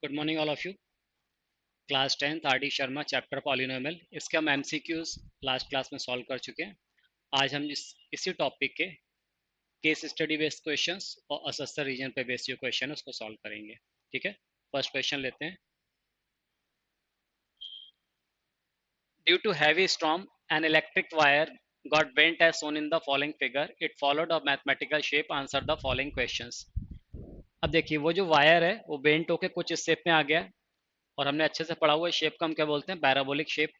Good morning all of you. Class 10th R D Sharma chapter polynomial, इसके हम MCQs last class में solve कर चुके हैं। आज हम इसी टॉपिक के केस स्टडी बेस्ड क्वेश्चंस और असस्तर रीजन पे बेस्ड जो क्वेश्चन है उसको सॉल्व करेंगे। ठीक है, फर्स्ट क्वेश्चन लेते हैं। Due to heavy storm an electric wire got bent as shown in the following figure, it followed a mathematical shape, answer the following questions. अब देखिए वो जो वायर है वो बेंट होके कुछ इस शेप में आ गया है, और हमने अच्छे से पढ़ा हुआ शेप को हम क्या बोलते हैं, पैराबोलिक शेप।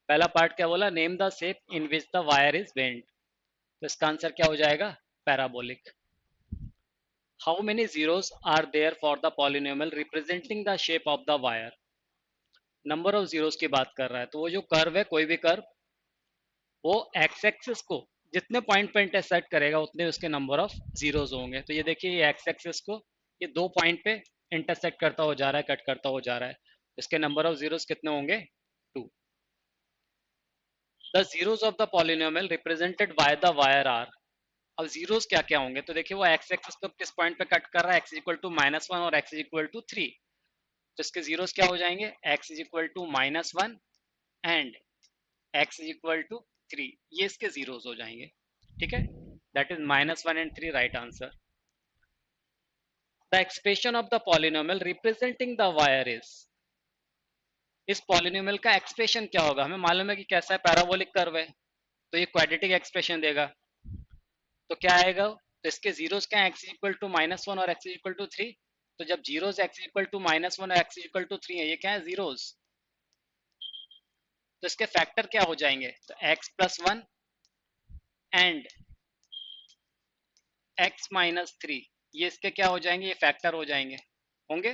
पहला पार्ट क्या बोला, name the shape in which the wire is bent, तो इसका आंसर क्या हो जाएगा, parabolic. How many zeros are there for the polynomial representing the shape of the wire. Number of zeros की बात कर रहा है, तो वो जो कर्व है, कोई भी कर्व, वो एक्स एक्सिस को जितने पॉइंट पे इंटरसेक्ट करेगा उतने उसके नंबर ऑफ जीरोस होंगे। तो ये देखिए, ये एक्स एक्सिस को ये दो पॉइंट पे इंटरसेक्ट करता हो जा रहा है, कट करता हो जा रहा है, इसके नंबर ऑफ जीरोस कितने होंगे, two. The zeros of the polynomial represented by the wire are. अब जीरोस क्या क्या होंगे, तो देखिए वो एक्स एक्सिस पे किस पॉइंट पे कट कर रहा है, एक्स इक्वल टू -1 और एक्स इक्वल टू 3। तो इसके जीरोस क्या हो जाएंगे, x equal to -1 and x equal to 3, ये इसके जीरोस हो जाएंगे। ठीक है, that is -1 and 3, right answer. The expression of the polynomial representing the wire is. इस पॉलिनोमियल का एक्सप्रेशन क्या होगा, हमें मालूम है कि कैसा है, पैराबोलिक कर्व है, तो ये क्वाड्रेटिक एक्सप्रेशन देगा। तो क्या आएगा, तो इसके जीरोस क्या है, एक्स इक्वल टू -1 और एक्स इक्वल टू 3। तो जब जीरोस एक्स इक्वल टू -1 और एक्स इक्वल टू 3 है, ये क्या है, जीरोस, तो इसके फैक्टर क्या हो जाएंगे, तो x+1 एंड x-3, ये इसके क्या हो जाएंगे, ये फैक्टर हो जाएंगे, होंगे।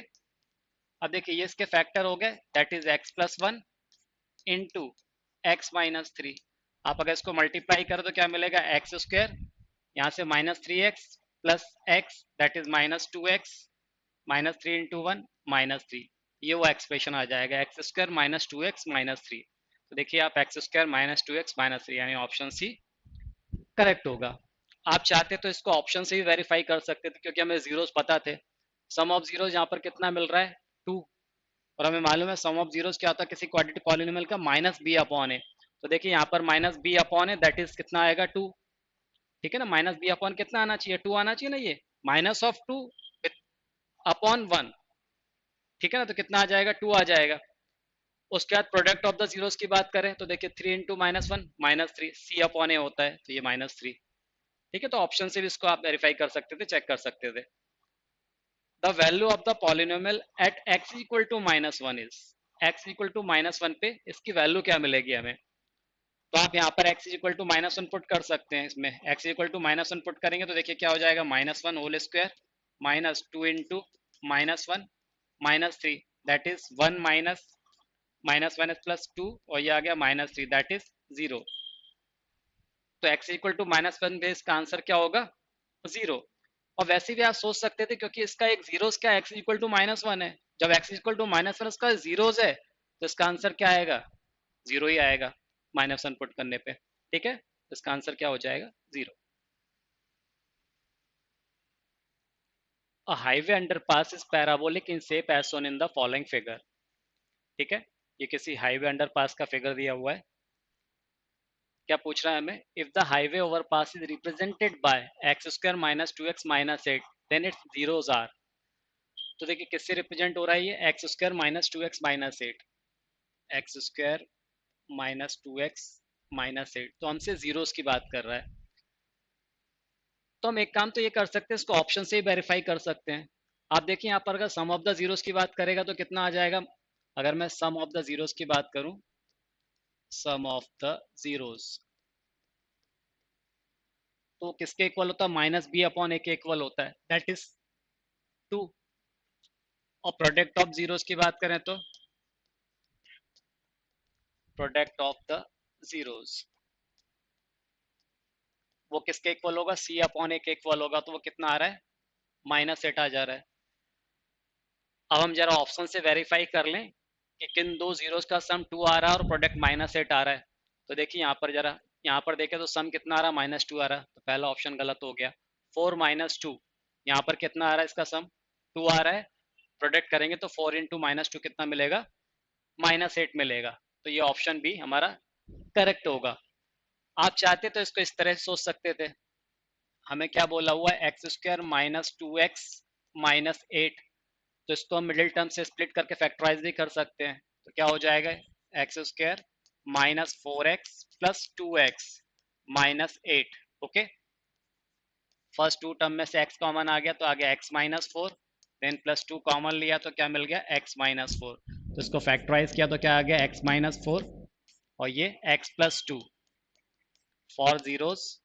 अब देखिए ये इसके फैक्टर हो गए, that is x+1 into x-3। आप अगर इसको मल्टीप्लाई करो तो क्या मिलेगा, एक्स स्क्वायर, यहाँ से -3x plus x, that is -2x, -3 into 1 -3, ये वो एक्सप्रेशन आ जाएगा, एक्स स्क्वायर -2x-3। तो देखिए आप एक्स स्क्वायर -2x-3, यानी ऑप्शन सी करेक्ट होगा। आप चाहते तो इसको ऑप्शन से भी वेरीफाई कर सकते थे, क्योंकि हमें जीरोस पता थे। सम ऑफ जीरोस यहाँ पर कितना मिल रहा है, 2, और हमें मालूम है सम ऑफ जीरोस क्या होता है किसी क्वाड्रेटिक पॉलिनोमियल का, -b अपॉन है। तो देखिए यहाँ पर -b अपॉन है, दैट इज कितना आएगा, 2। ठीक है ना, -b अपॉन कितना आना चाहिए, 2 आना चाहिए ना, ये -2 अपॉन 1। ठीक है ना, तो कितना आ जाएगा, 2 आ जाएगा। उसके बाद प्रोडक्ट ऑफ द जीरोस की बात करें तो देखिए 3 इंटू -1 -3, सी अपॉन ए होता है, तो ये -3। ठीक है, तो ऑप्शन से भी इसको आप वेरीफाई कर सकते थे, चेक कर सकते थे। The value of the polynomial at x equal to -1 is, x equal to -1 पे इसकी वैल्यू क्या मिलेगी हमें, तो आप यहाँ पर x इक्वल टू -1 पुट कर सकते हैं। इसमें x इक्वल टू -1 पुट करेंगे तो देखिए क्या हो जाएगा, -1 whole square -2 into -1 -3, that is 1 -1 plus 2, और ये आ गया -3, दैट इज 0। तो x इक्वल टू -1 पे इसका आंसर क्या होगा, 0। और वैसे भी आप सोच सकते थे, क्योंकि इसका एक जीरोस क्या, x इक्वल टू -1 है, जब x इक्वल टू -1 इसका जीरोस है, तो इसका आंसर क्या आएगा, 0 ही आएगा, -1 पुट करने पे। ठीक है, इसका आंसर क्या हो जाएगा, 0। A highway underpass is parabolic in shape as shown in the following figure. ठीक है, ये किसी हाईवे अंडरपास का फिगर दिया हुआ है। क्या पूछ रहा है हमें, if the highway overpass is represented by x square -2x -8, then its zeros are. तो देखिए किससे रिप्रेजेंट हो रहा है, ये x square -2x -8, x square -2x -8, तो हमसे जीरोस की बात कर रहा है। तो हम एक काम तो ये कर सकते हैं, इसको ऑप्शन से ही वेरीफाई कर सकते हैं। आप देखिए यहाँ पर अगर सम ऑफ द जीरोस की बात करेगा तो कितना आ जाएगा, अगर मैं सम ऑफ द जीरोस की बात करूं, सम ऑफ द जीरोस, तो किसके इक्वल होता है, -b अपॉन ए के इक्वल होता है, दैट इज 2। और प्रोडक्ट ऑफ जीरोस की बात करें तो प्रोडक्ट ऑफ द जीरोस, वो किसके इक्वल होगा, c अपॉन ए के इक्वल होगा, तो वो कितना आ रहा है, -8 आ जा रहा है। अब हम जरा ऑप्शन से वेरीफाई कर लें कि किन दो जीरोस का सम 2 आ रहा है और प्रोडक्ट -8 आ रहा है। तो देखिए यहाँ पर जरा, यहाँ पर देखें तो सम कितना आ रहा है, -2 आ रहा है, तो पहला ऑप्शन गलत हो गया। 4 -2, यहाँ पर कितना आ रहा है इसका सम, 2 आ रहा है, प्रोडक्ट करेंगे तो 4 इंटू -2 कितना मिलेगा, -8 मिलेगा। तो ये ऑप्शन बी हमारा करेक्ट होगा। आप चाहते तो इसको इस तरह सोच सकते थे, हमें क्या बोला हुआ है, एक्स स्क्वायर -2x -8, तो इसको हम मिडिल टर्म से स्प्लिट करके फैक्टराइज भी कर सकते हैं। तो क्या हो जाएगा, x square -4x plus 2x -8। Okay, first two term में से x कॉमन आ गया तो आ गया x -4, देन +2 कॉमन लिया तो क्या मिल गया, x -4। तो इसको फैक्टराइज किया तो क्या आ गया, x -4 और ये x +2 for zeros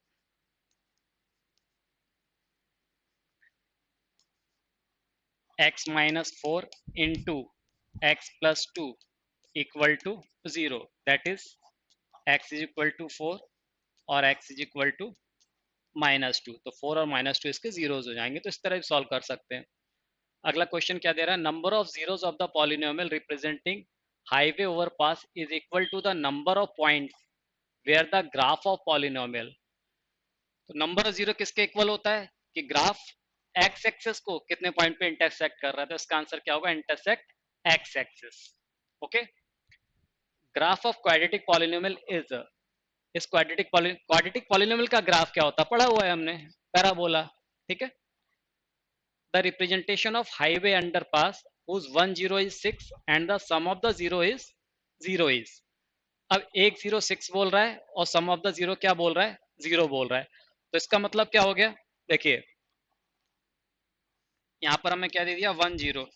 x -4 into x +2 equal to 0, that is x is equal to 4 और x is equal to -2। तो 4 और -2 इसके जीरोज हो जाएंगे। तो इस तरह सॉल्व कर सकते हैं। अगला क्वेश्चन क्या दे रहा है, number of zeros of the polynomial representing highway overpass is equal to the number of points where the graph of polynomial. तो नंबर ऑफ जीरो किसके इक्वल होता है कि ग्राफ एक्स एक्सिस को कितने पॉइंट पे इंटरसेक्ट कर रहा है। तो इसका आंसर क्या होगा, intersect x axis. Okay, graph of quadratic polynomial is, इस क्वाड्रेटिक पॉलिनोमियल का ग्राफ क्या होता है पढ़ा हुआ है हमने, पैराबोला। ठीक है, the representation of highway underpass whose 1 0 is 6 and the sum of the 0 is 0 is। अब एक 0 6 बोल रहा है और सम ऑफ द 0 क्या बोल रहा है, 0 बोल रहा है। तो इसका मतलब क्या हो गया, देखिए यहां पर हमें क्या दे दिया, 1 0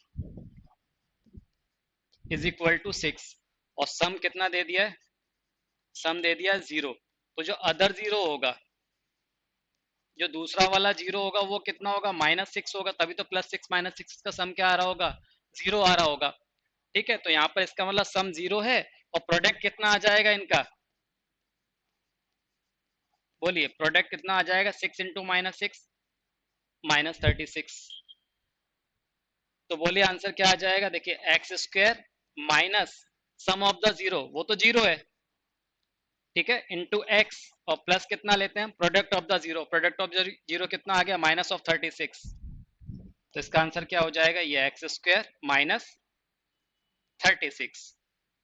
इज इक्वल टू 6 और सम कितना दे दिया है, सम दे दिया 0। तो जो अदर 0 होगा, जो दूसरा वाला 0 होगा वो कितना होगा, -6 होगा, तभी तो +6 -6 का सम क्या आ रहा होगा, 0 आ रहा होगा। ठीक है, तो यहाँ पर इसका मतलब सम 0 है और प्रोडक्ट कितना आ जाएगा इनका, बोलिए प्रोडक्ट कितना आ जाएगा, 6 इंटू -6 -36। तो बोलिए आंसर क्या आ जाएगा, देखिए x square minus sum of the 0, वो तो 0 है, ठीक है, इंटू एक्स और प्लस कितना लेते हैं, product of the 0, product of 0 कितना आ गया, -36। तो इसका आंसर क्या हो जाएगा, ये एक्स स्क्वायर -36।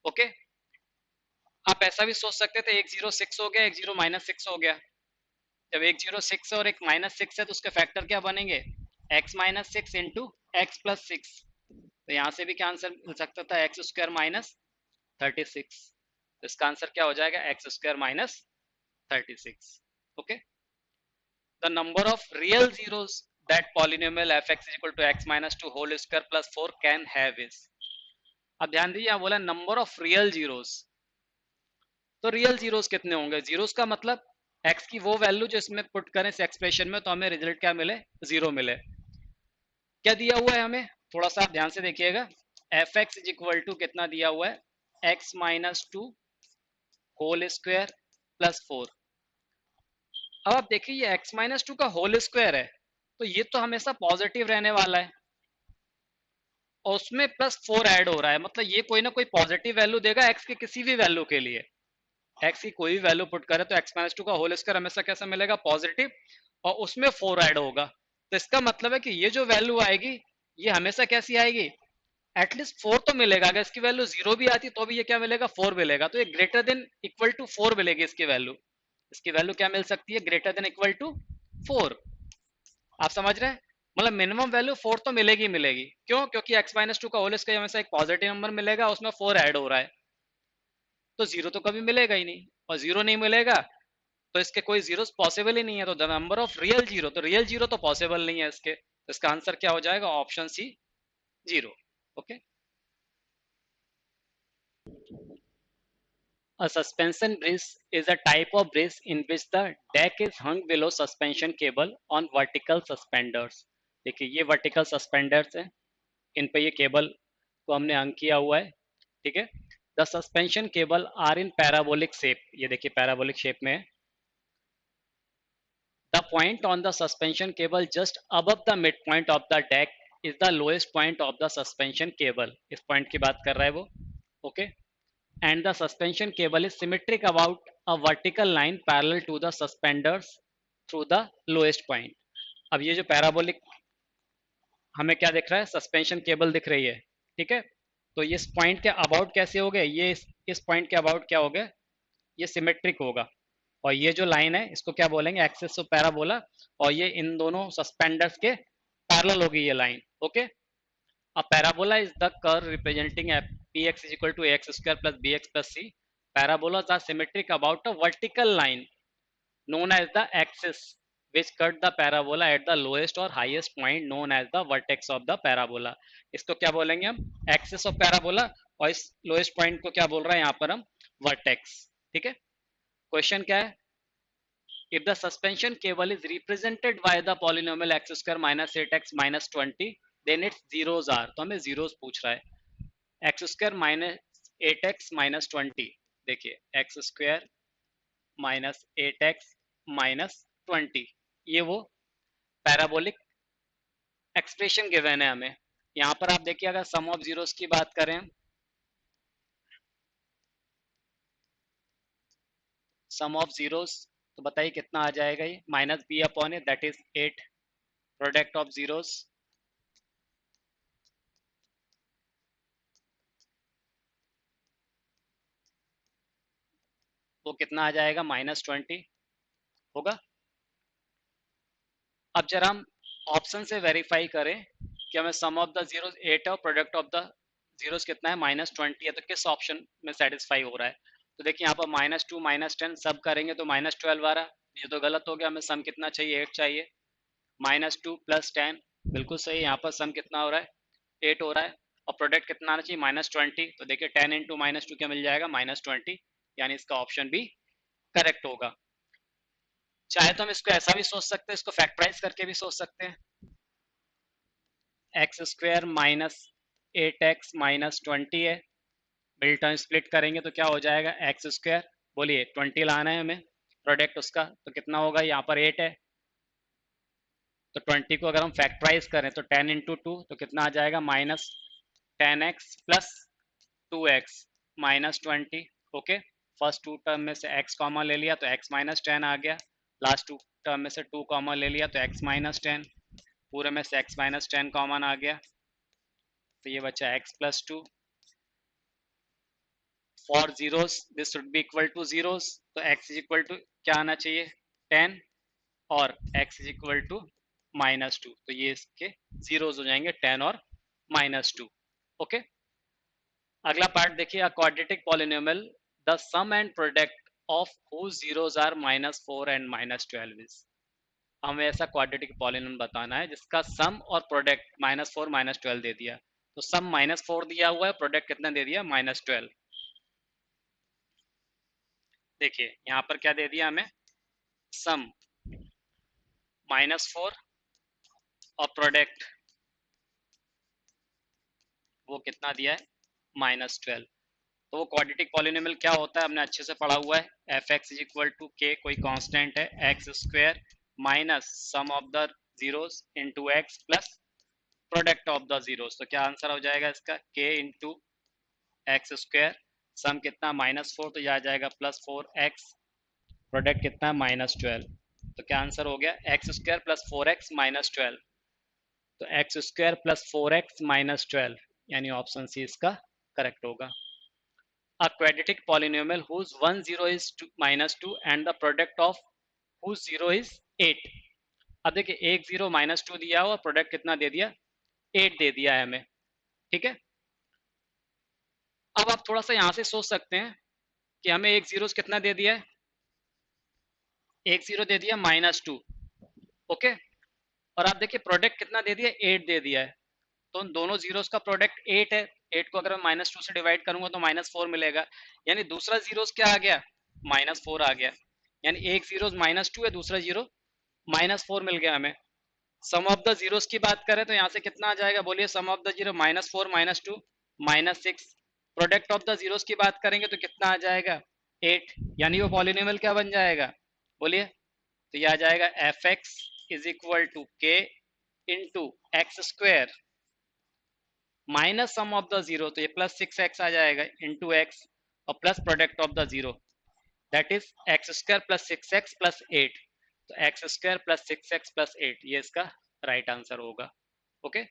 ओके, आप ऐसा भी सोच सकते थे, एक 0 6 हो गया, एक 0 -6 हो गया। जब एक 0 6 और एक -6 है तो उसके फैक्टर क्या बनेंगे, x -6 इंटू एक्स +6। तो यहाँ से भी क्या आंसर मिल सकता था, एक्स स्क्वायर -36। तो इसका आंसर क्या हो जाएगा, x square -36। Okay, the number of real zeros that polynomial fx is equal to x minus 2 whole square plus 4 can have is। अब ध्यान दीजिए, यहाँ बोला नंबर ऑफ रियल जीरोस, तो रियल जीरोस कितने होंगे, जीरोस का मतलब x की वो वैल्यू जो इसमें पुट करें इस एक्सप्रेशन में तो हमें रिजल्ट क्या मिले, 0 मिले। क्या दिया हुआ है हमें, थोड़ा सा आप ध्यान से देखिएगा, f x is equal to कितना दिया हुआ है, x -2 होल स्क्वायर प्लस 4। अब आप देखिए ये x -2 का होल स्क्वायर है तो ये तो हमेशा पॉजिटिव रहने वाला है और उसमें +4 ऐड हो रहा है, मतलब ये कोई ना कोई पॉजिटिव वैल्यू देगा x की किसी भी वैल्यू के लिए। x की कोई भी वैल्यू पुट करे तो x -2 का होल स्क्वायर हमेशा कैसा मिलेगा, पॉजिटिव, और उसमें 4 ऐड होगा। तो इसका मतलब है कि ये जो वैल्यू आएगी ये हमेशा कैसी आएगी, एटलीस्ट 4 तो मिलेगा। अगर इसकी वैल्यू 0 भी आती तो भी ये क्या मिलेगा, 4 मिलेगा। तो ये ग्रेटर देन इक्वल टू 4 मिलेगी इसकी वैल्यू। इसकी वैल्यू क्या मिल सकती है, ग्रेटर देन इक्वल टू 4। आप समझ रहे हैं, मतलब मिनिमम वैल्यू 4 तो मिलेगी ही मिलेगी। क्यों, क्योंकि x -2 का होल स्क्वायर हमेशा एक पॉजिटिव नंबर मिलेगा, उसमें 4 ऐड हो रहा है, तो 0 तो कभी मिलेगा ही नहीं, और 0 नहीं मिलेगा तो इसके कोई जीरोस पॉसिबल ही नहीं है। तो the number of real zero, तो रियल जीरो तो पॉसिबल नहीं है इसके, तो इसका आंसर क्या हो जाएगा, option C 0। Okay, a suspension bridge is a type of bridge in which the deck is hung below suspension cable on vertical suspenders। देखिए ये वर्टिकल सस्पेंडर्स हैं, इन पे ये केबल को हमने हंग किया हुआ है। ठीक है, the suspension cable are in parabolic shape, ये देखिए पैराबोलिक शेप में है। The point on the suspension cable just above the midpoint of the deck is the lowest point of the suspension cable। इस पॉइंट की बात कर रहा है वो। Okay, and the suspension cable is symmetric about a vertical line parallel to the suspenders through the lowest point। अब ये जो पैराबोलिक हमें क्या दिख रहा है, सस्पेंशन केबल दिख रही है, ठीक है। तो ये इस पॉइंट के अबाउट कैसे हो गए, ये इस पॉइंट के अबाउट क्या हो गए, ये सिमेट्रिक होगा। और ये जो लाइन है इसको क्या बोलेंगे, एक्सिस ऑफ पैराबोला, और ये इन दोनों सस्पेंडर्स के पैरेलल होगी ये line, okay. A parabola is the curve representing px is equal to ax square plus bx plus c. Parabolas are symmetric about a vertical line known as the axis which cut the parabola at the lowest or highest point known as the vertex of the parabola. इसको क्या बोलेंगे हम, axis of parabola, और इस lowest point को क्या बोल रहा है यहाँ पर हम, vertex, ठीक है। क्वेश्चन क्या है, if the suspension cable is represented by the polynomial x square minus 8x minus 20 then its zeros are, तो हमें zeros पूछ रहा है। X square minus 8x minus 20, देखिए x square minus 8x minus 20, ये वो पैराबोलिक एक्सप्रेशन गिवन है हमें। यहाँ पर आप देखिए अगर सम ऑफ जीरोस की बात करें, सम ऑफ जीरोस, तो बताइए कितना आ जाएगा, ये minus b upon a that is 8, product of zeros वो कितना आ जाएगा, माइनस 20 होगा। अब जरा हम ऑप्शन से वेरीफाई करें कि हमें सम ऑफ द जीरोस 8 है और प्रोडक्ट ऑफ द जीरोस कितना है, माइनस 20 है, तो किस ऑप्शन में सेटिस्फाई हो रहा है। तो देखिए यहाँ पर -2 -10 सब करेंगे तो -12 आ रहा है, ये तो गलत हो गया, हमें सम कितना चाहिए, 8 चाहिए। -2 + 10 बिल्कुल सही, यहाँ पर सम कितना हो रहा है, 8 हो रहा है, और प्रोडक्ट कितना आना चाहिए, -20, तो देखिए 10 इंटू -2 क्या मिल जाएगा, -20, यानी इसका ऑप्शन भी करेक्ट होगा। चाहे तो हम इसको ऐसा भी सोच सकते हैं, इसको फैक्टराइज करके भी सोच सकते हैं, x square minus 8x minus 20 है, मिडिल टर्म स्प्लिट करेंगे तो क्या हो जाएगा, एक्स स्क्वायर, बोलिए 20 लाना है हमें, प्रोडक्ट उसका तो कितना होगा, यहाँ पर 8 है, तो 20 को अगर हम फैक्टराइज करें तो 10 इंटू 2 तो कितना आ जाएगा, -10x plus 2x minus 20, okay. First two term में से x कॉमन ले लिया तो x माइनस 10 आ गया, लास्ट टू टर्म में से 2 कॉमन ले लिया तो x माइनस 10, पूरे में से x माइनस 10 कॉमन आ गया, तो ये बचा x plus 2। For zeros this should be equal two zeros, तो x इज इक्वल टू क्या आना चाहिए, 10, और x इज इक्वल टू -2, तो ये इसके जीरोस हो जाएंगे 10 और -2, ओके। अगला पार्ट देखिए, a quadratic polynomial the sum and product of whose zeros are -4 and -12 is, हमें ऐसा क्वाड्रेटिक पॉलिनोमियल बताना है जिसका सम और प्रोडक्ट -4 -12 दे दिया, तो सम -4 दिया हुआ है, प्रोडक्ट कितना दे दिया, -12। देखिए यहाँ पर क्या दे दिया हमें, सम -4 और प्रोडक्ट वो कितना दिया है, -12। तो वो क्वाड्रेटिक पॉलिनोमियल क्या होता है, हमने अच्छे से पढ़ा हुआ है, f x is equal to k, कोई कांस्टेंट है, x square minus sum of the zeros into x plus product of the zeros, तो क्या आंसर हो जाएगा इसका, के इंटू एक्स स्क्वायर, सम कितना -4 तो यह आ जाएगा +4x, प्रोडक्ट कितना -12, तो क्या आंसर हो गया, एक्स स्क्वायर प्लस 4x -12, तो एक्स स्क्वायर प्लस 4x -12, यानी ऑप्शन सी इसका करेक्ट होगा। A quadratic polynomial whose one zero is -2 and the product of whose zero is 8। अब देखिए एक जीरो -2 दिया हुआ, प्रोडक्ट कितना दे दिया, 8 दे दिया है हमें, ठीक है। अब आप थोड़ा सा यहाँ से सोच सकते हैं कि हमें एक जीरो कितना दे दिया है, एक जीरो दे दिया -2, ओके, और आप देखिए प्रोडक्ट कितना दे दिया, 8 दे दिया है, तो उन दोनों जीरोस का प्रोडक्ट 8 है, 8 को अगर मैं -2 से डिवाइड करूंगा तो -4 मिलेगा, यानी दूसरा जीरोस क्या आ गया, -4 आ गया, यानी एक जीरो -2 है, दूसरा जीरो -4 मिल गया हमें। सम ऑफ द जीरोस की बात करें तो यहाँ से कितना आ जाएगा, बोलिए, sum of the zero -4 -2 -6, product of the zeros की बात करेंगे तो कितना आ जाएगा, 8, यानी वो पॉलिनोमियल क्या बन जाएगा, बोलिए, तो ये आ जाएगा F x is equal to के into x square minus sum of the zero, तो ये +6x आ जाएगा इंटू एक्स, और plus product of the zero that is X square plus 6x plus 8, तो x square plus 6x plus 8, ये इसका right answer होगा, okay.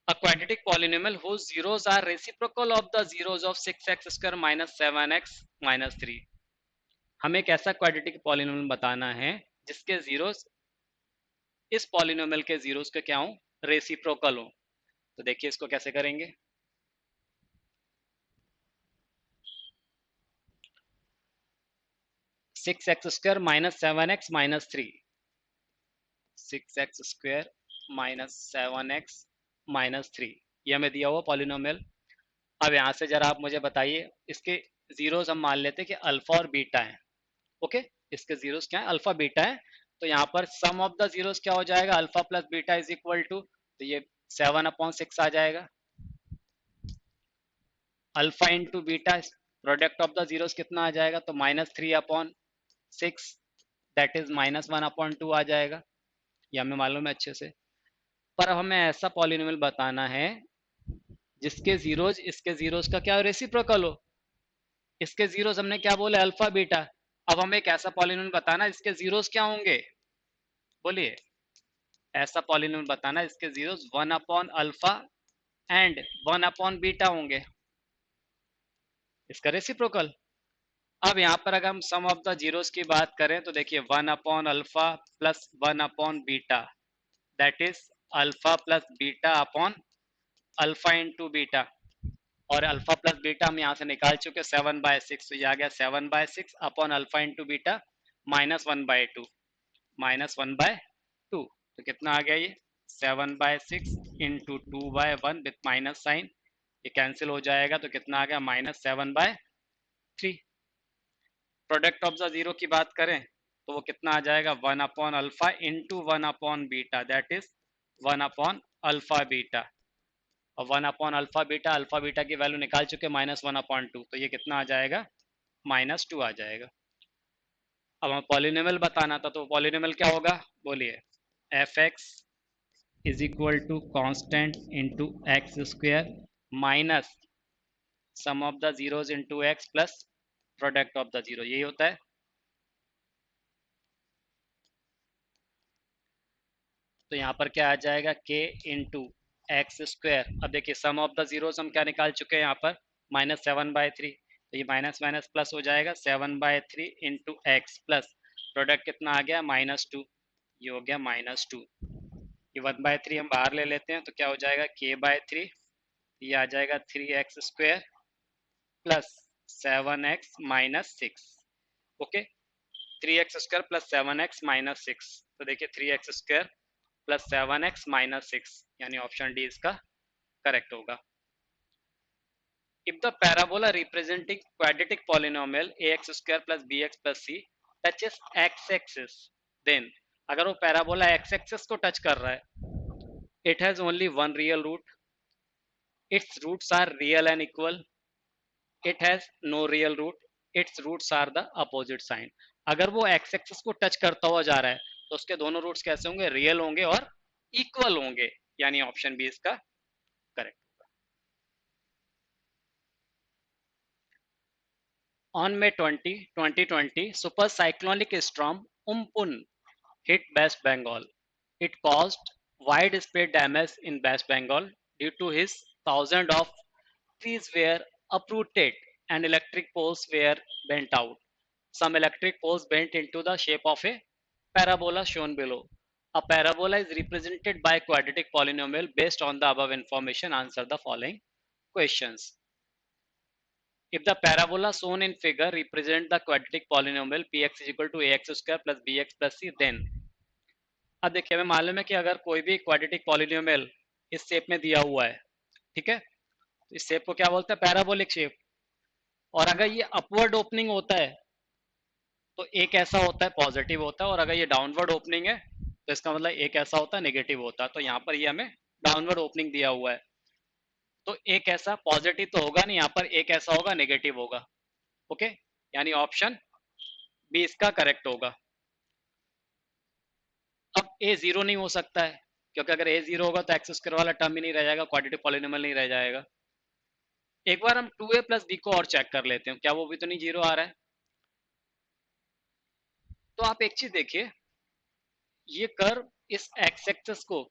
A quadratic polynomial whose zeros are reciprocal of the zeros of 6x square minus 7x minus 3. हमें एक ऐसा quadratic polynomial बताना है जिसके जीरोस इस पॉलिनोमियल के जीरोस के क्या हो, रेसिप्रोकल हो. तो देखिए इसको कैसे करेंगे. 6x square minus 7x minus 3, 6x square minus 7x minus 3, ये हमें दिया हुआ पॉलिनोमियल. अब यहाँ से जरा आप मुझे बताइए, इसके जीरोस हम मान लेते हैं कि अल्फा और बीटा है. ओके, इसके जीरोस क्या है, अल्फा बीटा है. तो यहाँ पर सम ऑफ द जीरोस क्या हो जाएगा, alpha plus beta is equal to, तो ये 7/6 आ जाएगा. Alpha into beta, product of the zeros कितना आ जाएगा, तो -3/6, दैट इज -1/2 आ जाएगा. ये हमें मालूम है अच्छे से. पर हमें ऐसा पॉलिनोमियल बताना है जिसके जीरोस इसके जीरोस का क्या रेसिप्रोकल हो. इसके जीरोस हमने क्या बोले, अल्फा बीटा. अब हमें एक ऐसा पॉलिनोमियल बताना इसके जीरोस क्या होंगे, बोलिए. ऐसा पॉलिनोमियल बताना इसके जीरोस 1/अल्फा एंड 1/बीटा होंगे, इसका रेसिप्रोकल. अब यहाँ पर अगर हम सम ऑफ द जीरोस की बात करें तो देखिए 1/अल्फा प्लस 1/बीटा, that is alpha plus beta upon alpha into beta. और अल्फा प्लस बीटा हम यहाँ से निकाल चुके 7/6, तो ये आ गया 7/6 अपॉन अल्फा इंटू बीटा -1/2, -1/2. तो कितना आ गया ये 7/6 इंटू 2/1 विथ माइनस साइन, ये कैंसिल हो जाएगा. तो कितना आ गया -7/3. प्रोडक्ट ऑफ द जीरो की बात करें तो वो कितना आ जाएगा 1/अल्फा इंटू 1/बीटा, दैट इज 1/अल्फा बीटा. और 1/अल्फा बीटा, अल्फा बीटा की वैल्यू निकाल चुके -1/2, तो ये कितना आ जाएगा -2 आ जाएगा. अब हमें पॉलिनोमियल बताना था, तो पॉलिनोमियल क्या होगा, बोलिए. F x is equal to constant into x square minus sum of the zeros into x plus product of the zero, यही होता है. तो यहाँ पर क्या आ जाएगा, k इंटू एक्स स्क्वेयर. अब देखिए सम ऑफ द जीरोस हम क्या निकाल चुके हैं यहाँ पर, -7/3. तो ये माइनस माइनस प्लस हो जाएगा 7/3 इंटू एक्स प्लस प्रोडक्ट कितना आ गया -2, ये हो गया -2. ये 1/3 हम बाहर ले लेते हैं तो क्या हो जाएगा k/3, ये आ जाएगा 3x square plus 7x minus 6. Okay, 3x square plus 7x minus 6. तो देखिए 3x square plus 7x minus 6, यानी ऑप्शन डी इसका करेक्ट होगा. If the parabola representing quadratic polynomial ax square plus bx plus c touches x-axis, then अगर वो parabola x-axis को touch कर रहा है, it has only one real root, its roots are real and equal, it has no real root, its roots are the opposite sign. अगर वो x-axis को touch करता हुआ जा रहा है तो उसके दोनों रूट्स कैसे होंगे, रियल होंगे और इक्वल होंगे, यानी ऑप्शन बी इसका correct. On May 20, 2020, super cyclonic storm Umpun hit West Bengal. It caused widespread damage in West Bengal due to his thousands of trees were uprooted and electric poles were bent out. Some electric poles bent into the shape of a parabola shown below. A parabola is represented by a quadratic polynomial. Based on the above information, answer the following questions. If the parabola shown in figure represent the quadratic polynomial px is equal to ax square plus bx plus c, then अब देखिए हमें मालूम है कि अगर कोई भी quadratic polynomial इस शेप में दिया हुआ है, ठीक है, तो इस शेप को क्या बोलते हैं, पैराबोलिक शेप. और अगर ये अपवर्ड ओपनिंग होता है तो एक ऐसा होता है पॉजिटिव होता है, और अगर ये डाउनवर्ड ओपनिंग है तो इसका मतलब एक ऐसा होता है नेगेटिव होता है. तो यहाँ पर ये हमें डाउनवर्ड ओपनिंग दिया हुआ है, तो एक ऐसा पॉजिटिव तो होगा नहीं, यहाँ पर एक ऐसा होगा नेगेटिव होगा. ओके, यानी ऑप्शन बी इसका करेक्ट होगा. अब ए जीरो नहीं हो सकता है, क्योंकि अगर ए जीरो होगा तो एक्स स्क्वायर वाला टर्म ही नहीं रह जाएगा, क्वाड्रेटिक पॉलिनोमियल नहीं रह जाएगा. एक बार हम 2a प्लस बी को और चेक कर लेते हैं, क्या वो भी तो नहीं जीरो आ रहा है. तो आप एक चीज देखिए, ये कर्व इस एक्स एक्सिस को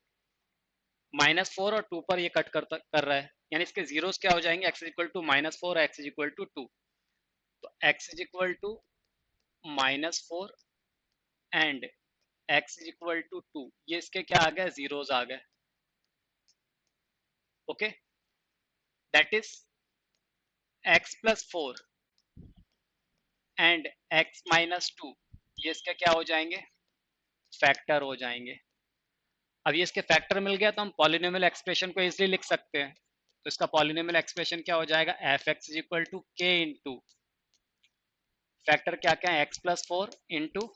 -4 और 2 पर ये कट कर रहा है, यानी इसके जीरोस क्या हो जाएंगे, x is equal to -4, x is equal to 2। तो x is equal to -4 and x is equal to 2, ये इसके क्या आ गए, जीरोस आ गए। Okay, that is x plus 4 and x minus 2, ये इसके क्या हो जाएंगे, फैक्टर हो जाएंगे। अब ये इसके फैक्टर मिल गया तो हम पॉलिनोमियल एक्सप्रेशन को इजीली लिख सकते हैं। तो इसका पॉलिनोमियल एक्सप्रेशन क्या हो जाएगा, F x is equal to के इंटू फैक्टर क्या क्या है, x plus 4 into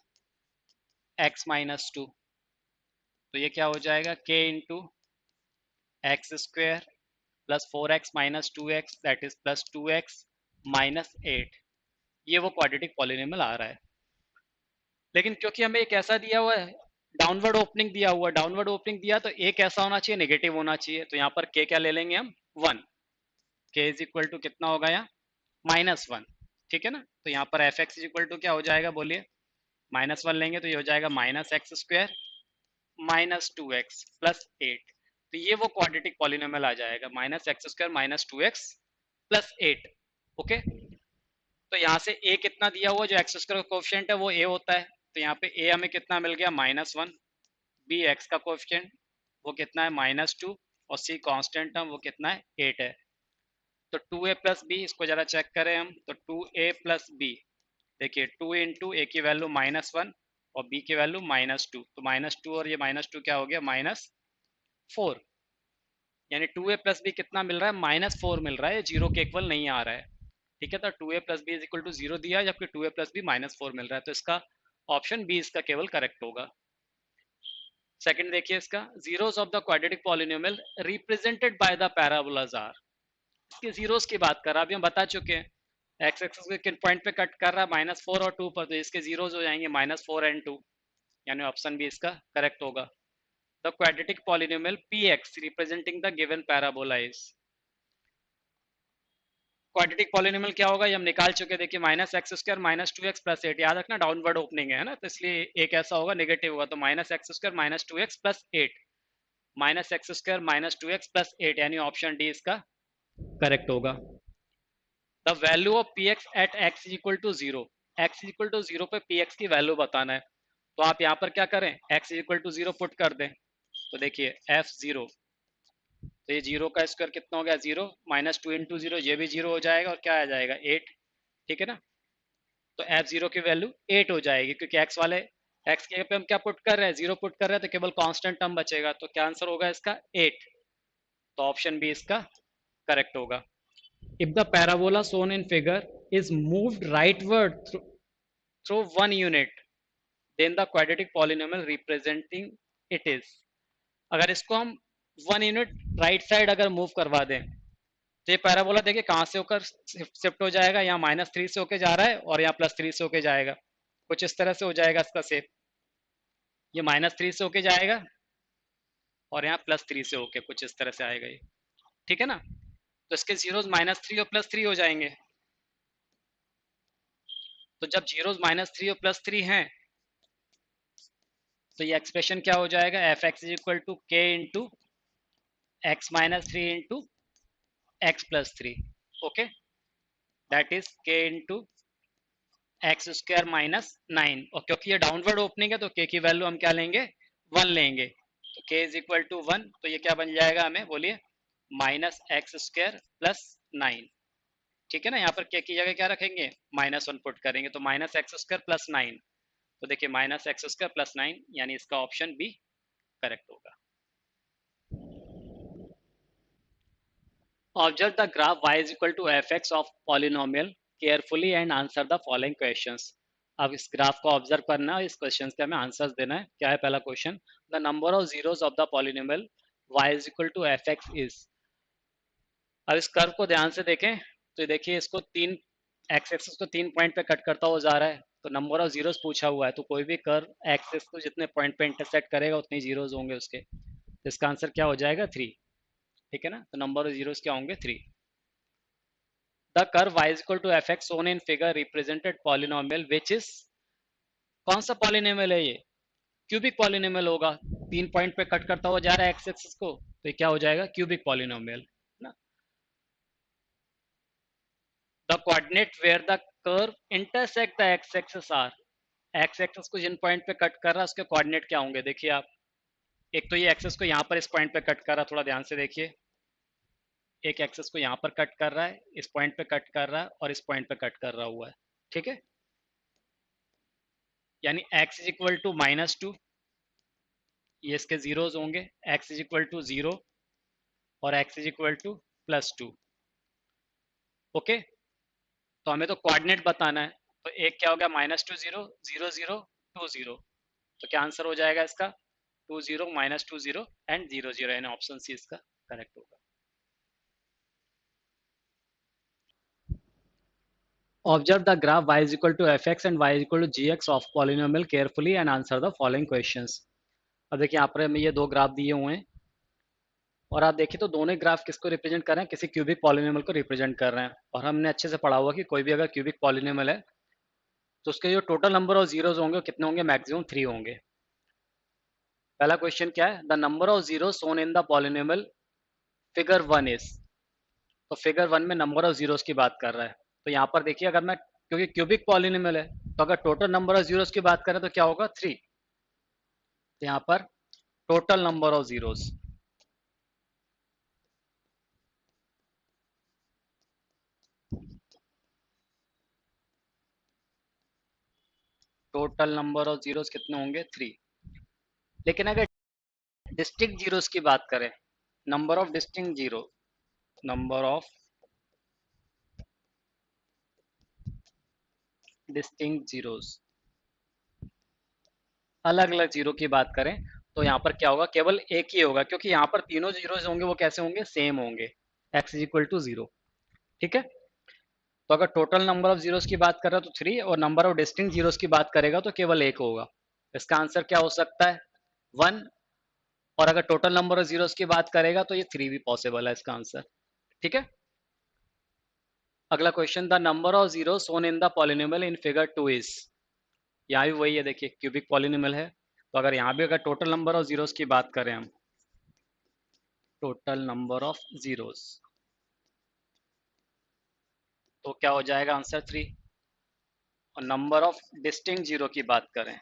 x minus 2। तो ये क्या हो जाएगा, k into x square plus 4x minus 2x that is plus 2x minus 8। ये वो क्वाड्रेटिक पॉलिनोमियल आ रहा है। लेकिन क्योंकि हमें एक ऐसा दिया हुआ है, डाउनवर्ड ओपनिंग दिया हुआ है, डाउनवर्ड ओपनिंग दिया तो एक ऐसा होना चाहिए, नेगेटिव होना चाहिए। तो यहाँ पर के क्या ले लेंगे हम, 1। के इज इक्वल टू कितना होगा यहाँ, -1। ठीक है ना। तो यहाँ पर f x is equal to क्या हो जाएगा, बोलिए, -1 लेंगे तो ये हो जाएगा minus x square minus 2x plus 8। तो ये वो क्वाड्रेटिक पॉलिनोमियल आ जाएगा, minus x square minus 2x plus 8। Okay, तो यहाँ से a कितना दिया हुआ, जो एक्स स्क्वायर का कोएफिशिएंट है वो a होता है। तो यहाँ पे a हमें कितना मिल गया, -1। b x का कोएफिशिएंट वो कितना है, -2। और c कांस्टेंट टर्म वो कितना है, 8 है। तो 2a प्लस बी, इसको जरा चेक करें हम, तो 2a प्लस बी, देखिए 2 इंटू ए की वैल्यू -1 और b की वैल्यू -2। तो -2 और ये -2 क्या हो गया, -4। यानी 2a प्लस बी कितना मिल रहा है, -4 मिल रहा है, जीरो के इक्वल नहीं आ रहा है। ठीक है, तो 2a plus b is equal to 0 दिया है, जबकि 2a प्लस बी -4 मिल रहा है। तो इसका ऑप्शन बी इसका केवल करेक्ट होगा। सेकंड देखिए इसका, zeros of the quadratic polynomial represented by the parabolas are. इसके जीरोस की बात कर रहा, अभी हम बता चुके हैं एक्स एक्सिस के किन पॉइंट पे कट कर रहा है, -4 और 2 पर। तो इसके जीरोस हो जाएंगे -4 एंड 2, यानी ऑप्शन बी इसका करेक्ट होगा। The quadratic polynomial px representing the given parabola is. Quadratic polynomial क्या होगा, ये हम निकाल चुके, देखिए -x² माइनस 2x प्लस 8। याद रखना डाउनवर्ड ओपनिंग है ना, तो इसलिए एक ऐसा होगा नेगेटिव होगा। तो -x² minus 2x plus 8, -x² minus 2x plus 8, यानी ऑप्शन डी इसका करेक्ट होगा। The value of px at x is equal to 0, x is equal to 0 पे px की वैल्यू बताना है। तो आप यहाँ पर क्या करें, x is equal to 0 put कर दें। तो देखिए f0, तो ये 0 का स्क्वायर कितना हो गया, 0, -2 इंटू 0, ये भी 0 हो जाएगा, और क्या आ जाएगा, 8। ठीक है ना। तो f0 की वैल्यू 8 हो जाएगी, क्योंकि x वाले x के पे हम क्या पुट कर रहे हैं, 0 पुट कर रहे हैं, तो केवल कांस्टेंट टर्म बचेगा। तो क्या आंसर होगा इसका, 8। तो ऑप्शन बी इसका करेक्ट होगा। If the parabola shown in figure is moved rightward through one unit, then the quadratic polynomial representing it is। अगर इसको हम 1 यूनिट राइट साइड अगर मूव करवा दें, तो ये पैराबोला देखिए कहाँ से होकर शिफ्ट हो जाएगा, यहाँ -3 से होके जा रहा है और यहाँ +3 से होके जाएगा। कुछ इस तरह से हो जाएगा इसका शेप, ये -3 से होके जाएगा और यहाँ +3 से होके कुछ इस तरह से आएगा ये। ठीक है ना। तो इसके जीरोस -3 और +3 हो जाएंगे। तो जब जीरोस -3 और +3 हैं, तो ये एक्सप्रेशन क्या हो जाएगा, F x is equal to के into x minus 3 into x plus 3। Okay, that is k into x square -9। और क्योंकि ये डाउनवर्ड ओपनिंग है, तो के की वैल्यू हम क्या लेंगे, 1 लेंगे। तो के इज इक्वल टू 1, तो ये क्या बन जाएगा हमें, बोलिए, -x² प्लस 9। ठीक है ना। यहाँ पर के की जगह क्या रखेंगे, -1 पुट करेंगे, तो -x² प्लस 9। तो देखिए -x² प्लस 9, यानी इसका ऑप्शन बी करेक्ट होगा। Observe the graph y is equal to fx of polynomial carefully and answer the following questions। अब इस ग्राफ को ऑब्जर्व करना है, इस क्वेश्चन के हमें आंसर्स देना है। क्या है पहला question, the number of zeros of the polynomial y is equal to fx is। अब इस कर्व को ध्यान से देखें, तो देखिए इसको तीन एक्स एक्सिस को 3 पॉइंट पे कट करता हुआ जा रहा है। तो नंबर ऑफ जीरोस पूछा हुआ है, तो कोई भी कर्व एक्सिस को जितने पॉइंट पे इंटरसेक्ट करेगा उतने जीरोस होंगे उसके। तो इसका आंसर क्या हो जाएगा, 3। ठीक है ना। तो नंबर ऑफ जीरोस क्या होंगे, 3। The curve y is equal to fx shown in figure represented polynomial which is। कौन सा पॉलिनोमियल है ये, क्यूबिक पॉलिनोमियल होगा। 3 पॉइंट पे कट करता हुआ जा रहा है एक्स एक्सिस को, तो ये क्या हो जाएगा, क्यूबिक पॉलिनोमियल ना। The coordinate where the curve intersect the x axis are, x axis को जिन पॉइंट पे कट कर रहा है उसके कोऑर्डिनेट क्या होंगे, देखिए आप, एक तो ये एक्सिस को यहाँ पर इस पॉइंट पे कट कर रहा है, थोड़ा ध्यान से देखिए, एक एक्सिस को यहाँ पर कट कर रहा है, इस पॉइंट पे कट कर रहा है और इस पॉइंट पे कट कर रहा हुआ है, ठीक है। यानी x इज इक्वल टू -2, ये इसके जीरोज होंगे, x इज इक्वल टू 0 और x is equal to +2। Okay, तो हमें तो कोऑर्डिनेट बताना है, तो एक क्या हो गया, -2 0 0 0 2 0, तो क्या आंसर हो जाएगा इसका, 2 0 -2 0 एंड 0 0, यानी ऑप्शन सी इसका करेक्ट होगा। Observe the graph y is equal to fx and y is equal to gx of polynomial carefully and answer the following questions। अब देखिए यहाँ पर हमें ये दो ग्राफ दिए हुए हैं और आप देखिए तो दोनों ग्राफ किसको रिप्रेजेंट कर रहे हैं, किसी क्यूबिक पॉलिनोमियल को रिप्रेजेंट कर रहे हैं। और हमने अच्छे से पढ़ा हुआ कि कोई भी अगर क्यूबिक पॉलिनोमियल है तो उसके जो टोटल नंबर ऑफ जीरोज होंगे वो कितने होंगे, मैक्सिमम 3 होंगे। पहला क्वेश्चन क्या है, the number of zero shown in the polynomial figure 1 is, तो फिगर 1 में नंबर ऑफ जीरोस की बात कर रहा है। तो यहाँ पर देखिए अगर मैं, क्योंकि क्यूबिक पॉलिनोमियल है तो अगर टोटल नंबर ऑफ जीरोस की बात करें तो क्या होगा, 3। तो यहाँ पर total number of zeros, total number of zeros कितने होंगे, 3। लेकिन अगर डिस्टिंक्ट जीरोस की बात करें, number of distinct zero, number of distinct zeros, अलग अलग जीरो की बात करें तो यहाँ पर क्या होगा, केवल एक ही होगा, क्योंकि यहाँ पर तीनों जीरोस होंगे वो कैसे होंगे, सेम होंगे, x इज इक्वल टू 0, ठीक है। तो अगर टोटल नंबर ऑफ जीरोस की बात कर रहा है तो 3, और नंबर ऑफ डिस्टिंक्ट जीरोस की बात करेगा तो केवल एक होगा। इसका आंसर क्या हो सकता है, 1। और अगर टोटल नंबर ऑफ जीरोस की बात करेगा तो ये 3 भी पॉसिबल है इसका आंसर, ठीक है। अगला question, the number of zero shown in the polynomial in figure 2 is, यहाँ भी वही है, देखिए क्यूबिक पॉलिनोमियल है तो अगर यहाँ भी अगर टोटल नंबर ऑफ जीरोस की बात करें हम, टोटल नंबर ऑफ जीरोस, तो क्या हो जाएगा आंसर 3। और नंबर ऑफ डिस्टिंक्ट जीरो की बात करें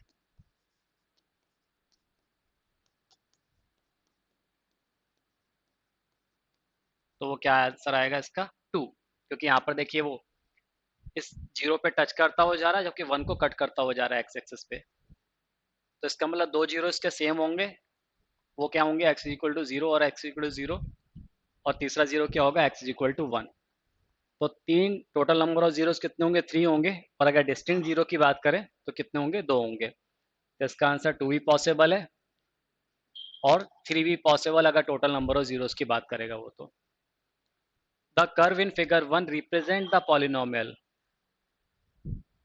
तो वो क्या आंसर आएगा इसका, 2, क्योंकि यहाँ पर देखिए वो इस जीरो पे टच करता हुआ जा रहा है जबकि 1 को कट करता हुआ जा रहा है एक्स एक्सिस पे। तो इसका मतलब दो जीरो इसके सेम होंगे, वो क्या होंगे, x इक्वल टू 0 और x इक्वल टू 0, और तीसरा जीरो क्या होगा, x इक्वल टू 1। तो तीन टोटल नंबर ऑफ जीरोस कितने होंगे, 3 होंगे, और अगर डिस्टिंक्ट जीरो की बात करें तो कितने होंगे, 2 होंगे। तो इसका आंसर 2 भी पॉसिबल है और 3 भी पॉसिबल अगर टोटल नंबर ऑफ जीरोस की बात करेगा वो। तो the curve in figure 1 represent the polynomial,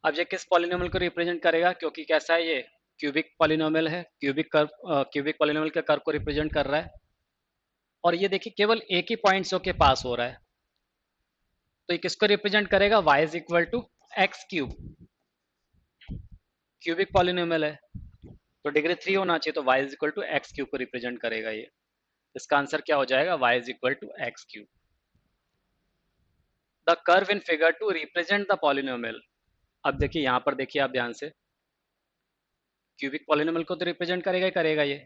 अब ये किस पॉलिनोमियल को रिप्रेजेंट करेगा, क्योंकि कैसा है ये क्यूबिक पॉलिनोमियल है, क्यूबिक कर्व, क्यूबिक पॉलिनोमियल के कर्व को रिप्रेजेंट कर रहा है। और ये देखिए केवल एक ही पॉइंट्स के पास हो रहा है, तो ये किसको रिप्रेजेंट करेगा, y is equal to x cube, cubic polynomial है तो डिग्री 3 होना चाहिए, तो y is equal to x cube को रिप्रेजेंट करेगा ये। इसका आंसर क्या हो जाएगा, y is equal to x cube. The curve in figure 2 represent the polynomial, अब देखिए यहाँ पर देखिए आप ध्यान से, क्यूबिक पॉलिनोमियल को तो रिप्रेजेंट करेगा ही करेगा ये,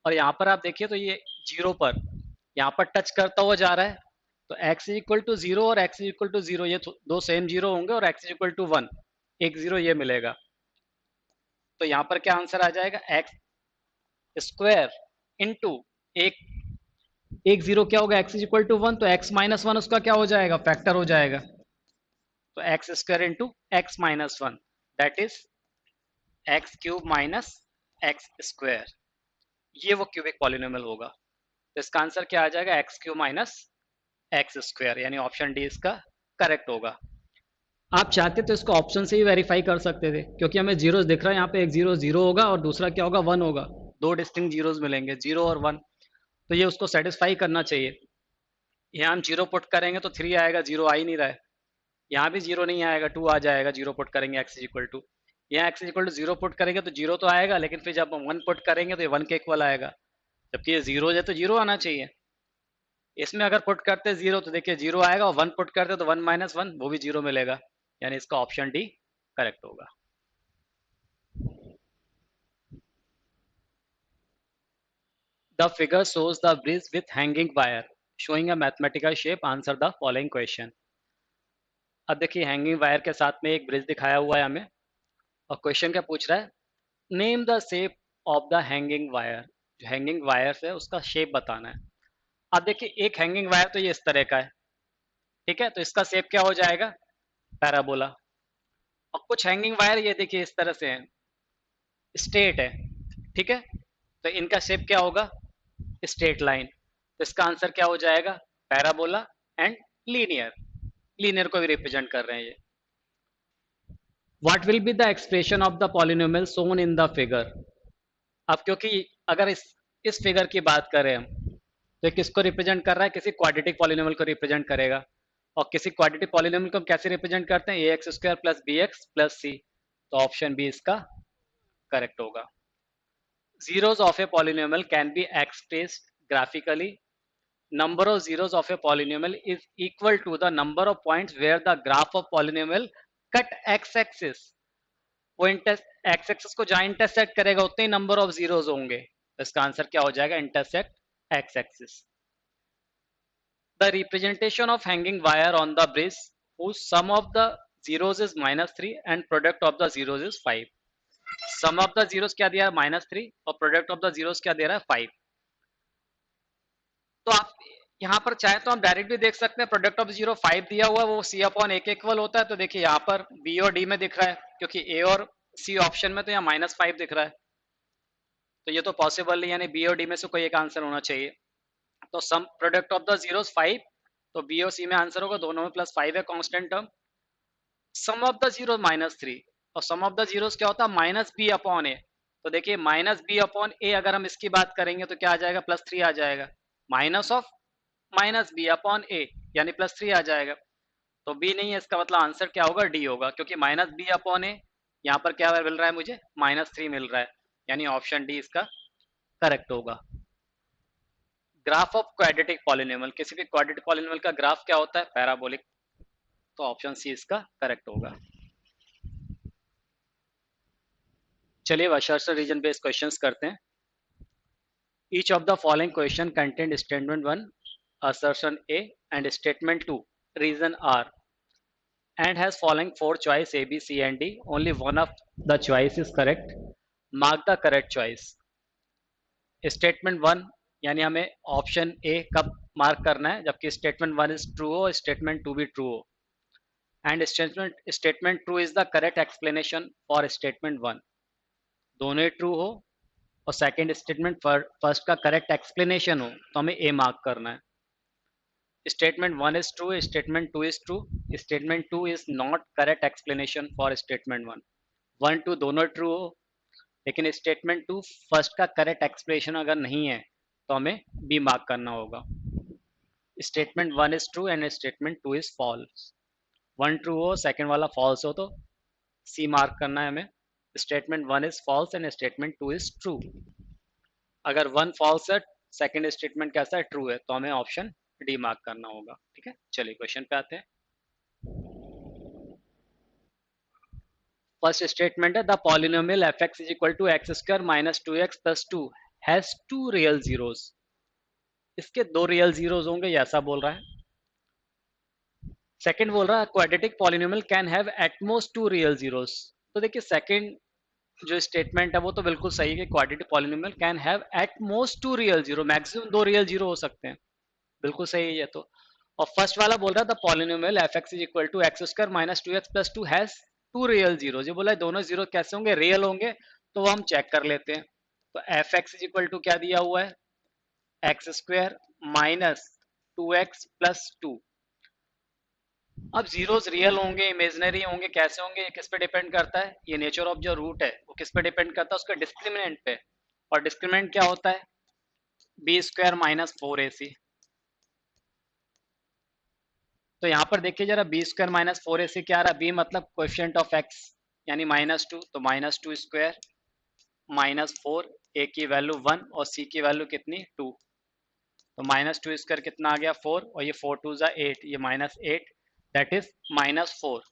और यहाँ पर आप देखिए तो ये जीरो पर यहाँ पर टच करता हुआ जा रहा है, तो x इज इक्वल टू 0 और x इज इक्वल टू 0, ये दो सेम जीरो होंगे, और x इज इक्वल टू 1, एक जीरो ये मिलेगा। तो यहाँ पर क्या आंसर आ जाएगा, एक्स स्क्वायर इंटू एक, एक जीरो क्या होगा, x इज इक्वल टू 1, तो x माइनस 1 उसका क्या हो जाएगा, फैक्टर हो जाएगा, तो x square into x minus 1, that is x cube minus x square, ये वो क्यूबिक पॉलिनोमियल होगा। तो इसका आंसर क्या आ जाएगा, x cube minus x square, यानी ऑप्शन डी इसका करेक्ट होगा। आप चाहते तो इसको ऑप्शन से ही वेरीफाई कर सकते थे, क्योंकि हमें जीरोस दिख रहा है यहाँ पे, एक जीरो जीरो होगा और दूसरा क्या होगा, 1 होगा, दो डिस्टिंक्ट जीरोस मिलेंगे, 0 और 1, तो ये उसको सेटिस्फाई करना चाहिए। यहाँ हम जीरो पुट करेंगे तो 3 आएगा, जीरो आ ही नहीं रहा है, यहाँ भी जीरो नहीं आएगा, 2 आ जाएगा, जीरो पुट करेंगे एक्स इक्वल टू, यहाँ एक्स इक्वल टू 0 पुट करेंगे तो जीरो तो आएगा, लेकिन फिर जब हम 1 पुट करेंगे तो ये 1 के इक्वल आएगा, जबकि ये जीरो है तो जीरो आना चाहिए। इसमें अगर पुट करते जीरो तो देखिए जीरो आएगा, और वन पुट करते तो वन माइनस वन, वो भी जीरो मिलेगा, यानी इसका ऑप्शन डी करेक्ट होगा। The figure shows the bridge with hanging wire showing a mathematical shape, answer the following question। अब देखिए हैंगिंग वायर के साथ में एक ब्रिज दिखाया हुआ है हमें, और क्वेश्चन क्या पूछ रहा है, name the shape of the hanging wire. जो हैंगिंग वायर है उसका शेप बताना है। अब देखिए एक हैंगिंग वायर तो ये इस तरह का है, ठीक है, तो इसका शेप क्या हो जाएगा, पैराबोला। और कुछ हैंगिंग वायर ये देखिए इस तरह से है, स्ट्रेट है, ठीक है, तो इनका शेप क्या होगा, स्ट्रेट लाइन। तो इसका आंसर क्या हो जाएगा, पैराबोला एंड लीनियर। लीनियर को भी रिप्रेजेंट कर रहे हैं ये। What will be the expression of the polynomial shown in the figure. अब क्योंकि अगर इस फिगर की बात करें हम, तो किसको रिप्रेजेंट कर रहा है, किसी क्वाड्रेटिक पॉलिनोमियल को रिप्रेजेंट करेगा। और किसी क्वाड्रेटिक पॉलिनोमियल को हम कैसे रिप्रेजेंट करते हैं, a x square plus b x plus c. तो ऑप्शन बी इसका करेक्ट होगा। Zeros of a polynomial can be expressed graphically. Number of zeros of a polynomial is equal to the number of points where the graph of polynomial cut x-axis। वो x axis को जहां intersect करेगा उतने ही number of zeros होंगे, तो इसका answer क्या हो जाएगा, intersect x axis। The representation of hanging wire on the bridge whose sum of the zeros is -3 and product of the zeros is 5। Sum of the zeros क्या दिया है, -3, और प्रोडक्ट ऑफ द जीरोस क्या दे रहा है, 5। तो आप यहाँ पर चाहे तो हम डायरेक्ट भी देख सकते हैं, प्रोडक्ट ऑफ जीरो 5 दिया हुआ है, वो सी अपॉन ए के इक्वल होता है। तो देखिए यहाँ पर बी और डी में दिख रहा है, क्योंकि ए और सी ऑप्शन में तो यहाँ -5 दिख रहा है, तो ये तो पॉसिबल नहीं, यानी बी और डी में से कोई एक आंसर होना चाहिए। तो some product of the zeros 5, तो बी और सी में आंसर होगा, दोनों में +5 है constant term. Sum of the zero -3, और सम ऑफ द जीरोस क्या होता है, -b अपॉन ए। तो देखिए -b/a अगर हम इसकी बात करेंगे तो क्या आ जाएगा, +3 आ जाएगा, माइनस ऑफ -b/a यानी +3 आ जाएगा। तो बी नहीं है, इसका मतलब आंसर क्या होगा, डी होगा, क्योंकि -b/a यहाँ पर क्या मिल रहा है मुझे, -3 मिल रहा है, यानी ऑप्शन डी इसका करेक्ट होगा। ग्राफ ऑफ क्वाड्रेटिक पॉलिनोमियल, किसी भी क्वाड्रेटिक पॉलिनोमियल का ग्राफ क्या होता है, पैराबोलिक। तो ऑप्शन सी इसका करेक्ट होगा। चलिए असर्शन रीजन बेस्ड क्वेश्चंस करते हैं। Each of the following question contained statement 1, assertion A, and statement 2, reason R, and has following 4 choice A, B, C, and D. Only one of the choice is correct. Mark the correct choice. Statement 1 यानी हमें option A कब mark करना है, जबकि statement 1 is true हो, statement 2 भी true हो। And statement 2 is the correct explanation for statement 1, दोनों ही ट्रू हो, और सेकेंड स्टेटमेंट फर्स्ट का करेक्ट एक्सप्लेनेशन हो, तो हमें ए मार्क करना है। Statement 1 is true, statement 2 is true, statement 2 is not correct explanation for statement 1। 1 2 दोनों ट्रू हो, लेकिन स्टेटमेंट 2 फर्स्ट का करेक्ट एक्सप्लेनेशन अगर नहीं है तो हमें बी मार्क करना होगा। Statement 1 is true and statement 2 is false। 1 true हो, सेकेंड वाला फॉल्स हो, तो सी मार्क करना है हमें। Statement 1 is false and statement 2 is true। अगर 1 फॉल्स है, सेकेंड स्टेटमेंट कैसा है, ट्रू है, तो हमें ऑप्शन डी मार्क करना होगा। ठीक है, चलिए क्वेश्चन पे आते हैं। फर्स्ट स्टेटमेंट है, the polynomial f x is equal to x square minus 2x plus 2 has 2 real zeros. इसके 2 रियल जीरोस होंगे, ये ऐसा बोल रहा है। सेकंड बोल रहा है quadratic polynomial can have at most 2 real zeros. तो देखिए सेकंड जो स्टेटमेंट है वो तो बिल्कुल सही है कि quadratic polynomial can have at most 2 real zero, maximum 2 real zero हो सकते हैं, बिल्कुल सही है। तो और फर्स्ट वाला बोल रहा था polynomial f x is equal to x square minus 2x plus 2 has 2 real zero. जो बोला है दोनों जीरो कैसे होंगे, रियल होंगे, तो वो हम चेक कर लेते हैं। तो f x is equal to क्या दिया हुआ है, x square minus 2x plus 2। अब जीरोस रियल होंगे, इमेजिनरी होंगे, कैसे होंगे, ये किस पे डिपेंड करता है, ये नेचर ऑफ जो रूट है वो किस पे डिपेंड करता है, उसका डिस्क्रिमिनेंट पे। और डिस्क्रिमिनेंट क्या होता है, बी स्क्वायर माइनस 4ac। तो यहाँ पर देखिए जरा, बी स्क्वायर माइनस 4ac क्या आ रहा है, बी मतलब कोएफिशिएंट ऑफ एक्स यानी -2, तो -2 स्क्वायर -4, ए की वैल्यू 1 और सी की वैल्यू कितनी 2। तो -2 कितना आ गया 4 और ये 4 2 ज़ा 8, ये -8 दैट इज -4।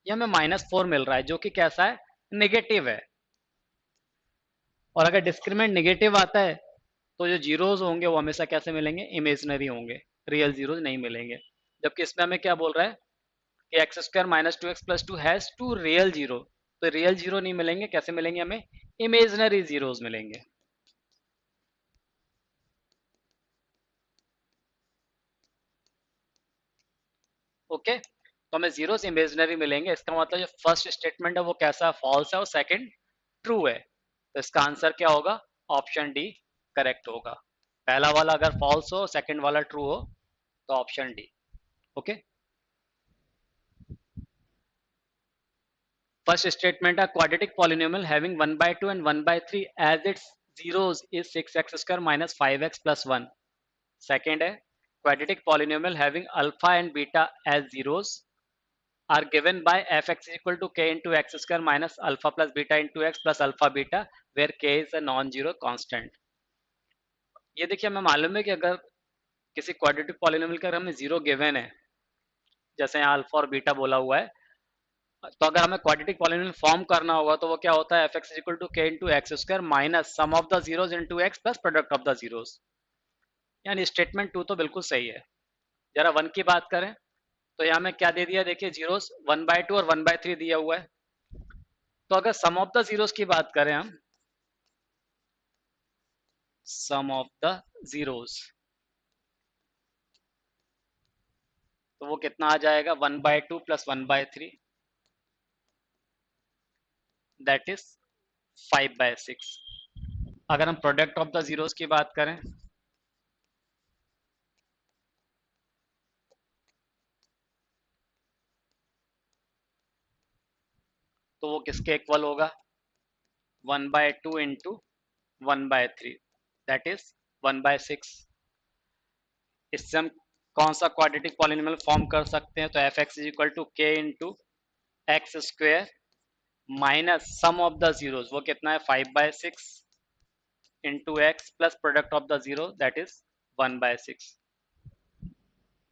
ये हमें -4 मिल रहा है जो कि कैसा है, नेगेटिव है। और अगर डिस्क्रिमिनेंट नेगेटिव आता है तो जो जीरोज होंगे वो हमेशा कैसे मिलेंगे, इमेजनरी होंगे, रियल जीरोज नहीं मिलेंगे। जबकि इसमें हमें क्या बोल रहा है कि x² -2x+2 has two real zero, तो रियल जीरो नहीं मिलेंगे, कैसे मिलेंगे हमें, इमेजनरी जीरोज मिलेंगे। ओके, तो हमें जीरोस इमेजनरी मिलेंगे। इसका मतलब जो फर्स्ट स्टेटमेंट है वो कैसा, फॉल्स है, और सेकंड ट्रू है। तो इसका आंसर क्या होगा, ऑप्शन डी करेक्ट होगा। पहला वाला अगर फॉल्स हो, सेकंड वाला ट्रू हो, तो option D. Okay, first statement है quadratic polynomial having 1/2 and 1/3 as its zeros is 6x² -5x + 1। Second है quadratic polynomial having alpha and beta as zeros are given by fx equal to k into x square minus alpha plus beta into x plus alpha beta where k is a non-zero constant। ये देखिए हमें मालूम है कि अगर किसी quadratic polynomial का हमें जीरो गिवन है, जैसे यहाँ अल्फा और बीटा बोला हुआ है, तो अगर हमें क्वाड्रेटिक पॉलिनोमियल फॉर्म करना होगा तो वो क्या होता है, fx equal to k into x square minus sum of the zeros into x plus product of the zeros. यानी स्टेटमेंट 2 तो बिल्कुल सही है। जरा 1 की बात करें तो यहाँ में क्या दे दिया, देखिए जीरोस 1/2 और 1/3 दिया हुआ है। तो अगर सम ऑफ द जीरोस की बात करें हम, सम ऑफ द जीरोस, तो वो कितना आ जाएगा, 1/2 प्लस 1/3 दैट इज 5/6। अगर हम प्रोडक्ट ऑफ द जीरोस की बात करें, तो वो किसके इक्वल होगा, 1/2 इंटू 1/3 दैट इज 1/6। इससे हम कौन सा क्वाड्रेटिक पॉलिनोमियल फॉर्म कर सकते हैं, तो f x is equal to के into x square minus sum of the zeros, वो कितना है 5/6 into x plus product of the zero that is 1/6।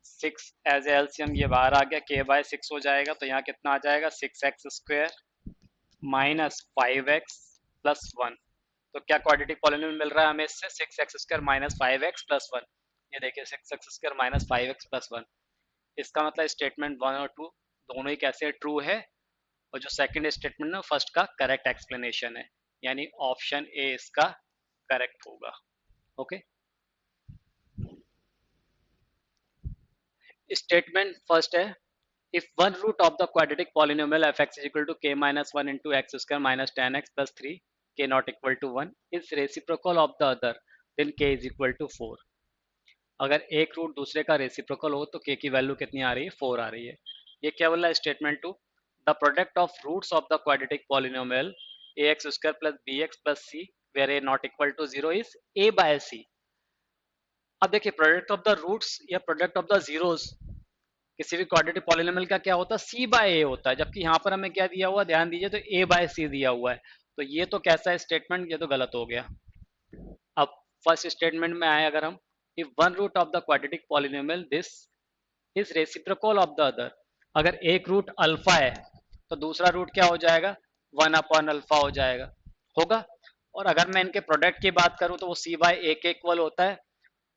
6 as LCM ये बाहर आ गया, k/6 हो जाएगा, तो यहाँ कितना आ जाएगा 6x² माइनस 5x प्लस 1। तो क्या क्वाड्रेटिक पॉलिनोमियल मिल रहा है हमें इससे, 6x² माइनस 5x प्लस 1। ये देखिए 6x² माइनस 5x प्लस 1। इसका मतलब स्टेटमेंट 1 और 2 दोनों ही कैसे ट्रू है, और जो सेकंड स्टेटमेंट है फर्स्ट का करेक्ट एक्सप्लेनेशन है, यानी ऑप्शन ए इसका करेक्ट होगा। ओके, स्टेटमेंट फर्स्ट है, if one root of the quadratic polynomial fx is equal to k minus 1 into x square minus 10x plus 3 k not equal to 1 is reciprocal of the other then k is equal to 4। अगर एक root दूसरे का reciprocal हो तो k की value कितनी आ रही है, 4 आ रही है। ये क्या बोला statement 2, the product of roots of the quadratic polynomial ax square plus bx plus c where a not equal to 0 is a by c। अब देखिए प्रोडक्ट ऑफ द रूट्स या प्रोडक्ट ऑफ द जीरोस किसी भी quadratic polynomial का क्या होता है, सी bye ए होता है, जबकि यहाँ पर हमें क्या दिया हुआ, ध्यान दीजिए, तो ए बाय सी दिया हुआ है। तो ये तो कैसा है स्टेटमेंट, ये तो गलत हो गया। अब फर्स्ट स्टेटमेंट में आए अगर हम, if one root of the quadratic polynomial this is reciprocal of the other, अगर एक रूट अल्फा है तो दूसरा रूट क्या हो जाएगा, 1/अल्फा हो जाएगा, होगा। और अगर मैं इनके प्रोडक्ट की बात करूं तो वो सी बाय ए के इक्वल होता है।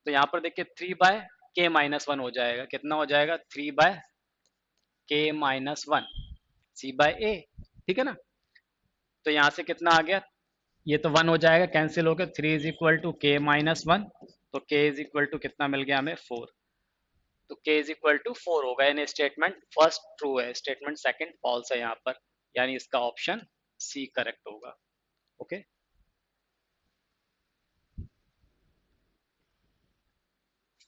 तो यहाँ पर देखिए 3/k-1 हो जाएगा, कितना हो जाएगा 3/k-1 सी बाय ए, ठीक है ना। तो यहाँ से कितना आ गया, ये तो 1 हो जाएगा, कैंसिल हो गया, 3 इज इक्वल टू k-1, तो k इज इक्वल टू कितना मिल गया हमें 4। तो k इज इक्वल टू 4 होगा, यानी स्टेटमेंट फर्स्ट ट्रू है, स्टेटमेंट सेकंड फॉल्स है यहाँ पर, यानी इसका ऑप्शन सी करेक्ट होगा। ओके,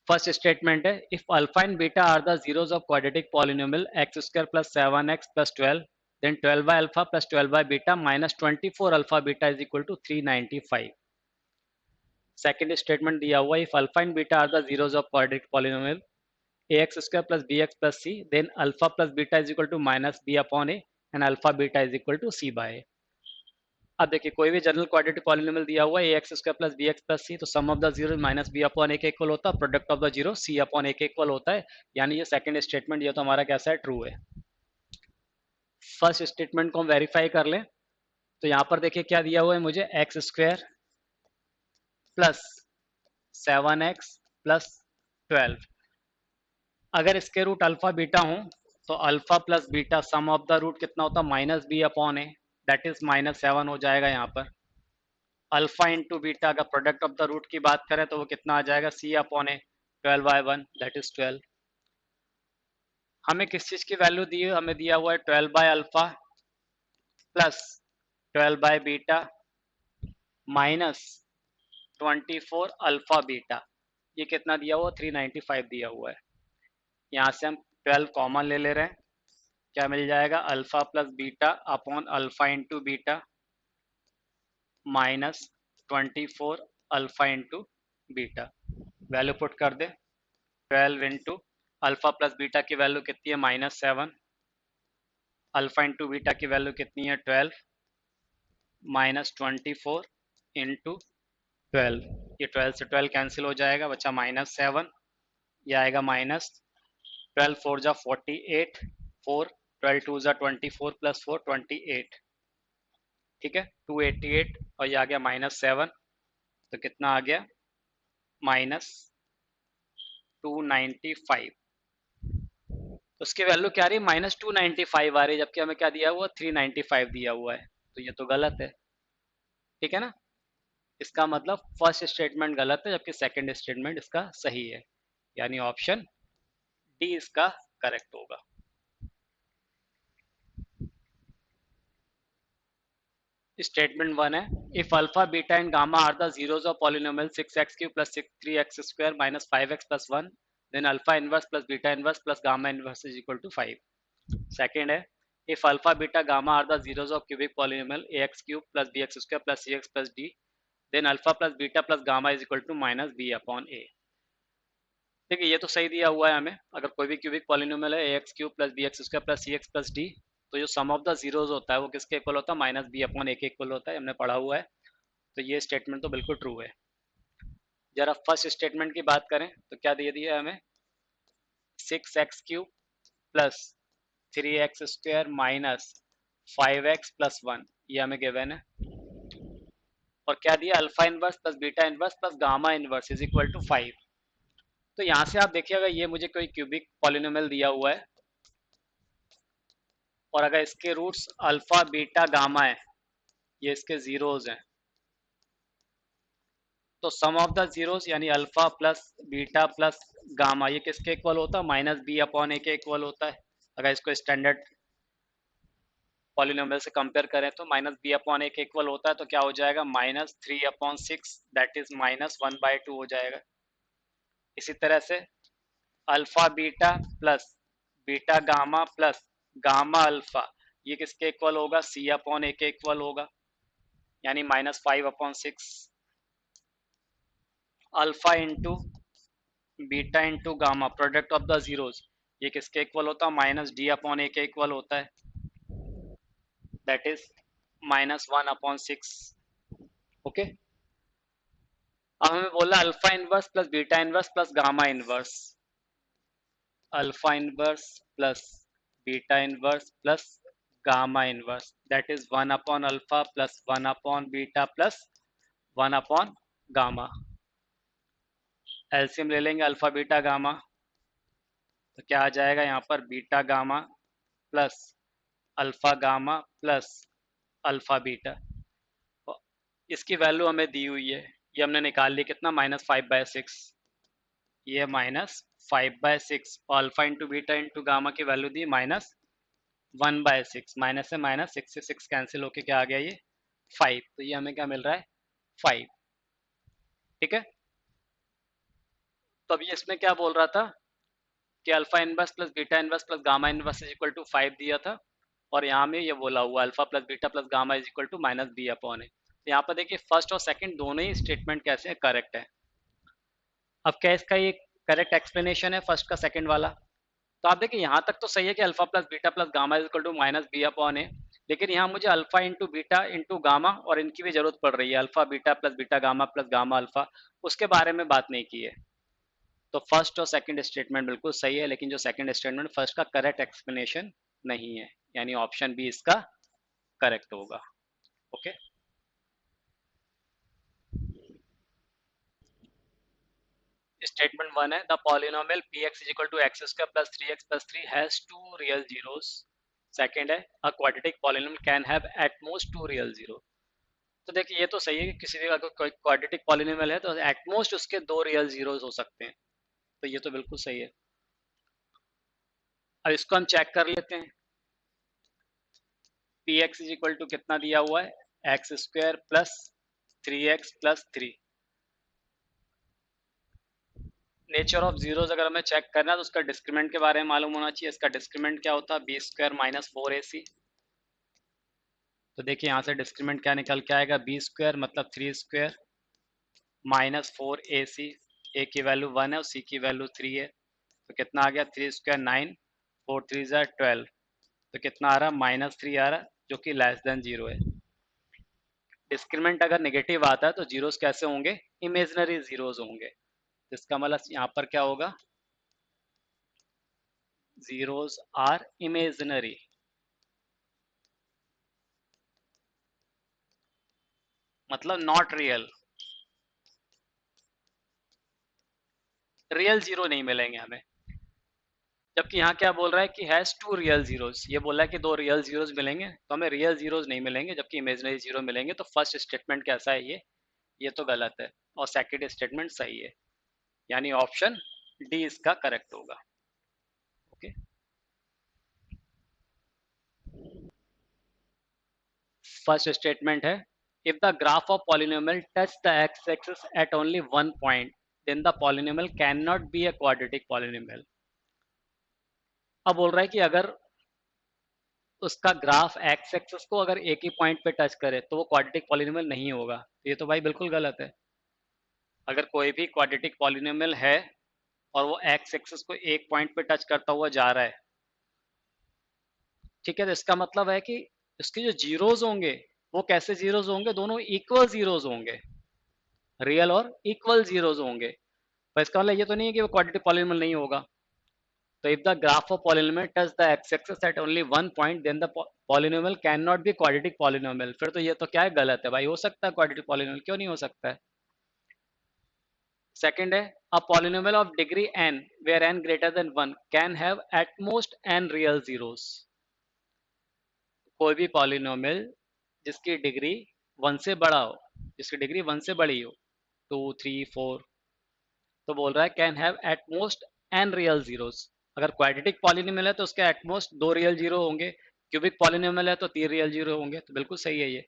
फर्स्ट स्टेटमेंट है, if alpha and beta are the zeros of quadratic polynomial x² plus 7x plus 12 then 12 by alpha plus 12 by beta minus 24 alpha beta is equal to 395। Second statement दिया हुआ, if alpha and beta are the zeros of quadratic polynomial ax² plus bx plus c then alpha plus beta is equal to minus b upon a and alpha beta is equal to c by a। अब देखिए कोई भी general quadratic polynomial दिया हुआ है a x square plus b x plus c, तो sum of the zero minus b upon a के equal होता है, product of the zero c upon a के इक्वल होता है, यानी ये सेकंड स्टेटमेंट ये तो हमारा कैसा है, ट्रू है। फर्स्ट स्टेटमेंट को हम वेरीफाई कर लें, तो यहाँ पर देखिए क्या दिया हुआ है मुझे, x square plus 7x plus 12, अगर इसके रूट अल्फा बीटा हो तो alpha plus beta sum of the root कितना होता है, minus b upon a, that is -7 हो जाएगा यहाँ पर। अल्फा इंटू बीटा अगर प्रोडक्ट ऑफ द रूट की बात करें तो वो कितना आ जाएगा, c upon a, 12/1 that is 12। हमें किस चीज़ की वैल्यू दी है, हमें दिया हुआ है 12/अल्फा प्लस 12/बीटा माइनस 24 अल्फा बीटा, ये कितना दिया हुआ, 395 दिया हुआ है। यहाँ से हम 12 कॉमन ले ले रहे हैं, क्या मिल जाएगा, alpha plus beta upon alpha into beta minus 24 alpha into beta, value put कर दे, 12 इंटू अल्फा प्लस बीटा की वैल्यू कितनी है, -7, अल्फा इंटू बीटा की वैल्यू कितनी है, 12 माइनस 24 इंटू 12, ये 12 से 12 कैंसिल हो जाएगा, बचा -7, ये आएगा -12 4 जा 48, 4 12 2 जा 24 प्लस 4 28, ठीक है, 288, और ये आ गया -7, तो कितना आ गया, -295, तो उसकी वैल्यू क्या आ रही है, -295 आ रही है, जबकि हमें क्या दिया हुआ, 395 दिया हुआ है, तो ये तो गलत है, ठीक है ना। इसका मतलब फर्स्ट स्टेटमेंट गलत है जबकि सेकंड स्टेटमेंट इसका सही है, यानी ऑप्शन डी इसका करेक्ट होगा। स्टेटमेंट 1 है, if alpha beta and gamma are the zeros of polynomial 6x³ plus 3x² minus 5x plus 1, then alpha inverse plus beta inverse plus gamma inverse is equal to 5। Second है, if alpha beta gamma are the zeros of cubic polynomial ax³ plus bx² plus cx plus d, then alpha plus beta plus gamma is equal to minus b upon a। देखिए ये तो सही दिया हुआ है हमें, अगर कोई भी क्यूबिक पॉलिनोमियल है ax³ plus bx² plus cx plus d, तो जो सम ऑफ द जीरोस होता है वो किसके इक्वल होता है, माइनस बी अपॉन ए के इक्वल होता है, हमने पढ़ा हुआ है, तो ये स्टेटमेंट तो बिल्कुल ट्रू है। जरा फर्स्ट स्टेटमेंट की बात करें तो क्या दे दिया हमें, 6x³ plus 3x² minus 5x plus 1, ये हमें गिवन है, और क्या दिया, alpha inverse plus beta inverse plus gamma inverse is equal to 5। तो यहाँ से आप देखिएगा, ये मुझे कोई क्यूबिक पॉलिनोमियल दिया हुआ है, और अगर इसके रूट्स अल्फा बीटा गामा है, ये इसके जीरोस हैं, तो सम ऑफ द जीरोस यानी alpha plus beta plus gamma ये किसके इक्वल होता है, माइनस बी अपॉन ए के इक्वल होता है। अगर इसको स्टैंडर्ड पॉलिनोमियल से कंपेयर करें तो माइनस बी अपॉन ए के इक्वल होता है, तो क्या हो जाएगा, -3/6 दैट इज -1/2 हो जाएगा। इसी तरह से alpha beta plus beta gamma plus gamma alpha ये किसके इक्वल होगा, सी अपॉन ए के इक्वल होगा, यानी -5/6 alpha into beta into gamma product of the zeros ये किसके इक्वल होता है, माइनस डी अपॉन ए के इक्वल होता है, दैट इज -1/6। ओके, अब हमें बोला alpha inverse plus beta inverse plus gamma inverse, alpha inverse plus beta inverse plus gamma inverse, that is 1/अल्फा प्लस 1/बीटा प्लस 1/गामा। एलसीएम ले लेंगे अल्फा बीटा गामा, तो क्या आ जाएगा यहाँ पर, beta gamma plus alpha gamma plus alpha beta, इसकी वैल्यू हमें दी हुई है, ये हमने निकाल ली, कितना, -5/6, ये -5/6, और alpha into beta into gamma की वैल्यू दी -1/6, माइनस से माइनस, 6 से 6 कैंसिल होके क्या आ गया, ये 5, तो ये हमें क्या मिल रहा है, 5, ठीक है। तो अभी इसमें क्या बोल रहा था कि alpha inverse plus beta inverse plus gamma inverse is equal to 5 दिया था, और यहाँ में ये बोला हुआ alpha plus beta plus gamma is equal to -b upon a. तो यहाँ पर देखिए फर्स्ट और सेकंड दोनों ही स्टेटमेंट कैसे हैं, करेक्ट है। अब क्या इसका ये करेक्ट एक्सप्लेनेशन है फर्स्ट का सेकंड वाला, तो आप देखिए यहाँ तक तो सही है कि alpha plus beta plus gamma is equal to -b upon a, लेकिन यहाँ मुझे alpha into beta into gamma और इनकी भी जरूरत पड़ रही है, alpha beta plus gamma alpha, उसके बारे में बात नहीं की है। तो फर्स्ट और सेकंड स्टेटमेंट बिल्कुल सही है, लेकिन जो सेकंड स्टेटमेंट फर्स्ट का करेक्ट एक्सप्लेनेशन नहीं है, यानी ऑप्शन बी इसका करेक्ट होगा। ओके, स्टेटमेंट वन है the polynomial p x is equal to x square plus three x plus three has two real zeros. Second है a quadratic polynomial can have at most two real zero. तो देखिए ये तो सही है कि किसी भी अगर कोई क्वाड्रेटिक पॉलिनोमियल है तो एट मोस्ट उसके दो रियल जीरोस हो सकते हैं, तो ये तो बिल्कुल सही है। अब इसको हम चेक कर लेते हैं। P x is equal to कितना दिया हुआ है, x square plus three x plus three. Nature of zeros अगर हमें चेक करना है तो उसका डिस्क्रिमेंट के बारे में मालूम होना चाहिए। इसका डिस्क्रिमेंट क्या होता है, बी स्क्वायर माइनस फोर ए सी। तो देखिए यहाँ से डिस्क्रिमेंट क्या निकल के आएगा, बी स्क्वायर मतलब थ्री स्क्वायर माइनस फोर ए सी। ए की वैल्यू वन है और सी की वैल्यू थ्री है, तो कितना आ गया, three square nine, four three ज़ा ट्वेल्व, तो कितना आ रहा, माइनस थ्री आ रहा, जो कि लेस देन जीरो है। डिस्क्रिमेंट अगर नेगेटिव आता है तो जीरोस कैसे होंगे, इमेजनरी जीरोस होंगे। तो इसका मतलब यहाँ पर क्या होगा, जीरोस आर इमेजनरी, मतलब नॉट रियल, रियल जीरो नहीं मिलेंगे हमें। जबकि यहाँ क्या बोल रहा है कि हैज टू रियल जीरोस, ये बोल रहा है कि दो रियल जीरोस मिलेंगे, तो हमें रियल जीरोस नहीं मिलेंगे जबकि इमेजिनरी जीरो मिलेंगे। तो फर्स्ट स्टेटमेंट कैसा है, ये तो गलत है, और सेकंड स्टेटमेंट सही है, यानी ऑप्शन डी इसका करेक्ट होगा। ओके, फर्स्ट स्टेटमेंट है if the graph of polynomial touch the x axis at only one point then the polynomial can not be a quadratic polynomial. अब बोल रहा है कि अगर उसका ग्राफ एक्स एक्सिस को अगर एक ही पॉइंट पे टच करे तो वो क्वाड्रेटिक पॉलिनोमियल नहीं होगा। ये तो भाई बिल्कुल गलत है। अगर कोई भी क्वाड्रेटिक पॉलिनोमियल है और वो एक्स एक्सिस को एक पॉइंट पे टच करता हुआ जा रहा है, ठीक है, तो इसका मतलब है कि इसके जो जीरोज होंगे वो कैसे जीरोज होंगे, दोनों इक्वल जीरोज होंगे, रियल और इक्वल जीरोज होंगे। पर इसका मतलब ये तो नहीं है कि वो क्वाड्रेटिक पॉलिनोमियल नहीं होगा। तो if the graph of polynomial touch the x axis at only one point then the polynomial can not be quadratic polynomial. फिर तो ये तो क्या है, गलत है भाई, हो सकता है क्वाड्रेटिक पॉलिनोमियल, क्यों नहीं हो सकता है। सेकंड है a polynomial of degree n where n greater than one can have at most n real zeros. कोई भी पॉलिनोमियल जिसकी डिग्री वन से बड़ा हो, जिसकी डिग्री वन से बड़ी हो, टू थ्री फोर, तो बोल रहा है can have at most n real zeros. अगर क्वाड्रेटिक पॉलिनोमियल है तो उसके एटमोस्ट दो रियल जीरो होंगे, क्यूबिक पॉलिनोमियल है तो तीन रियल जीरो होंगे, तो बिल्कुल सही है ये।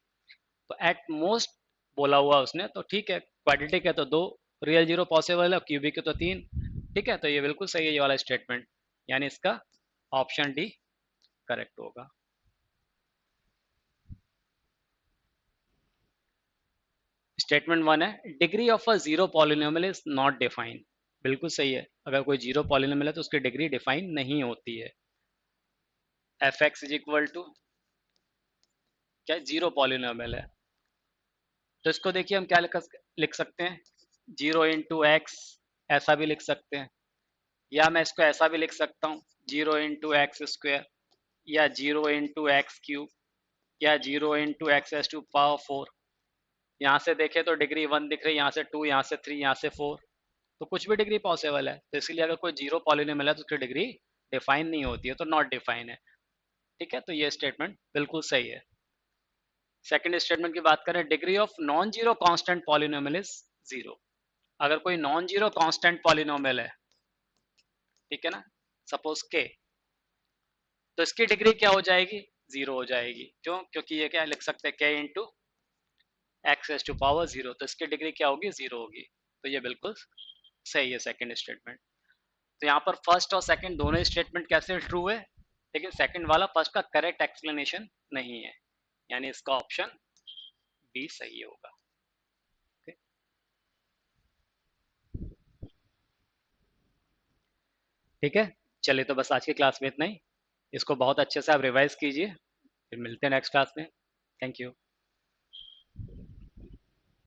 तो एट मोस्ट बोला हुआ उसने, तो ठीक है, क्वाड्रेटिक है तो दो रियल जीरो पॉसिबल है, क्यूबिक है तो तीन, ठीक है, तो ये बिल्कुल सही है ये वाला स्टेटमेंट, यानी इसका ऑप्शन डी करेक्ट होगा। स्टेटमेंट वन है degree of a zero polynomial is not defined. बिल्कुल सही है, अगर कोई जीरो पॉलिनोमियल है तो उसकी डिग्री डिफाइन नहीं होती है। F x is equal to क्या, जीरो पॉलिनोमियल है, तो इसको देखिए हम क्या लिख सकते हैं, जीरो इंटू एक्स, ऐसा भी लिख सकते हैं, या मैं इसको ऐसा भी लिख सकता हूँ, जीरो इंटू एक्स स्क्वायर, या जीरो इंटू एक्स क्यूब, या zero into X S to power four. यहाँ से देखें तो डिग्री वन दिख रही है, यहाँ से टू, यहाँ से थ्री, यहाँ से फोर, तो कुछ भी डिग्री पॉसिबल है। तो इसलिए अगर कोई जीरो पॉलिनोमियल है तो उसकी डिग्री डिफाइन नहीं होती है, तो नॉट डिफाइन है। ठीक है, तो ये स्टेटमेंट बिल्कुल सही है। सेकंड स्टेटमेंट की बात करें, degree of non zero constant polynomial is zero. अगर कोई नॉन जीरो कांस्टेंट पॉलिनोमियल है, ठीक है ना, सपोज के, तो इसकी डिग्री क्या हो जाएगी, जीरो हो जाएगी। क्यों, क्योंकि ये क्या लिख सकते हैं, K into X S to power zero, तो इसकी डिग्री क्या होगी, जीरो होगी। तो ये बिल्कुल सही है सेकंड स्टेटमेंट। तो यहाँ पर फर्स्ट और सेकंड दोनों स्टेटमेंट कैसे ट्रू है, लेकिन सेकंड वाला फर्स्ट का करेक्ट एक्सप्लेनेशन नहीं है, यानी इसका ऑप्शन बी सही होगा। okay? ठीक है, चलिए तो बस आज की क्लास में इतना ही। इसको बहुत अच्छे से आप रिवाइज कीजिए, फिर मिलते हैं नेक्स्ट क्लास में। Thank you.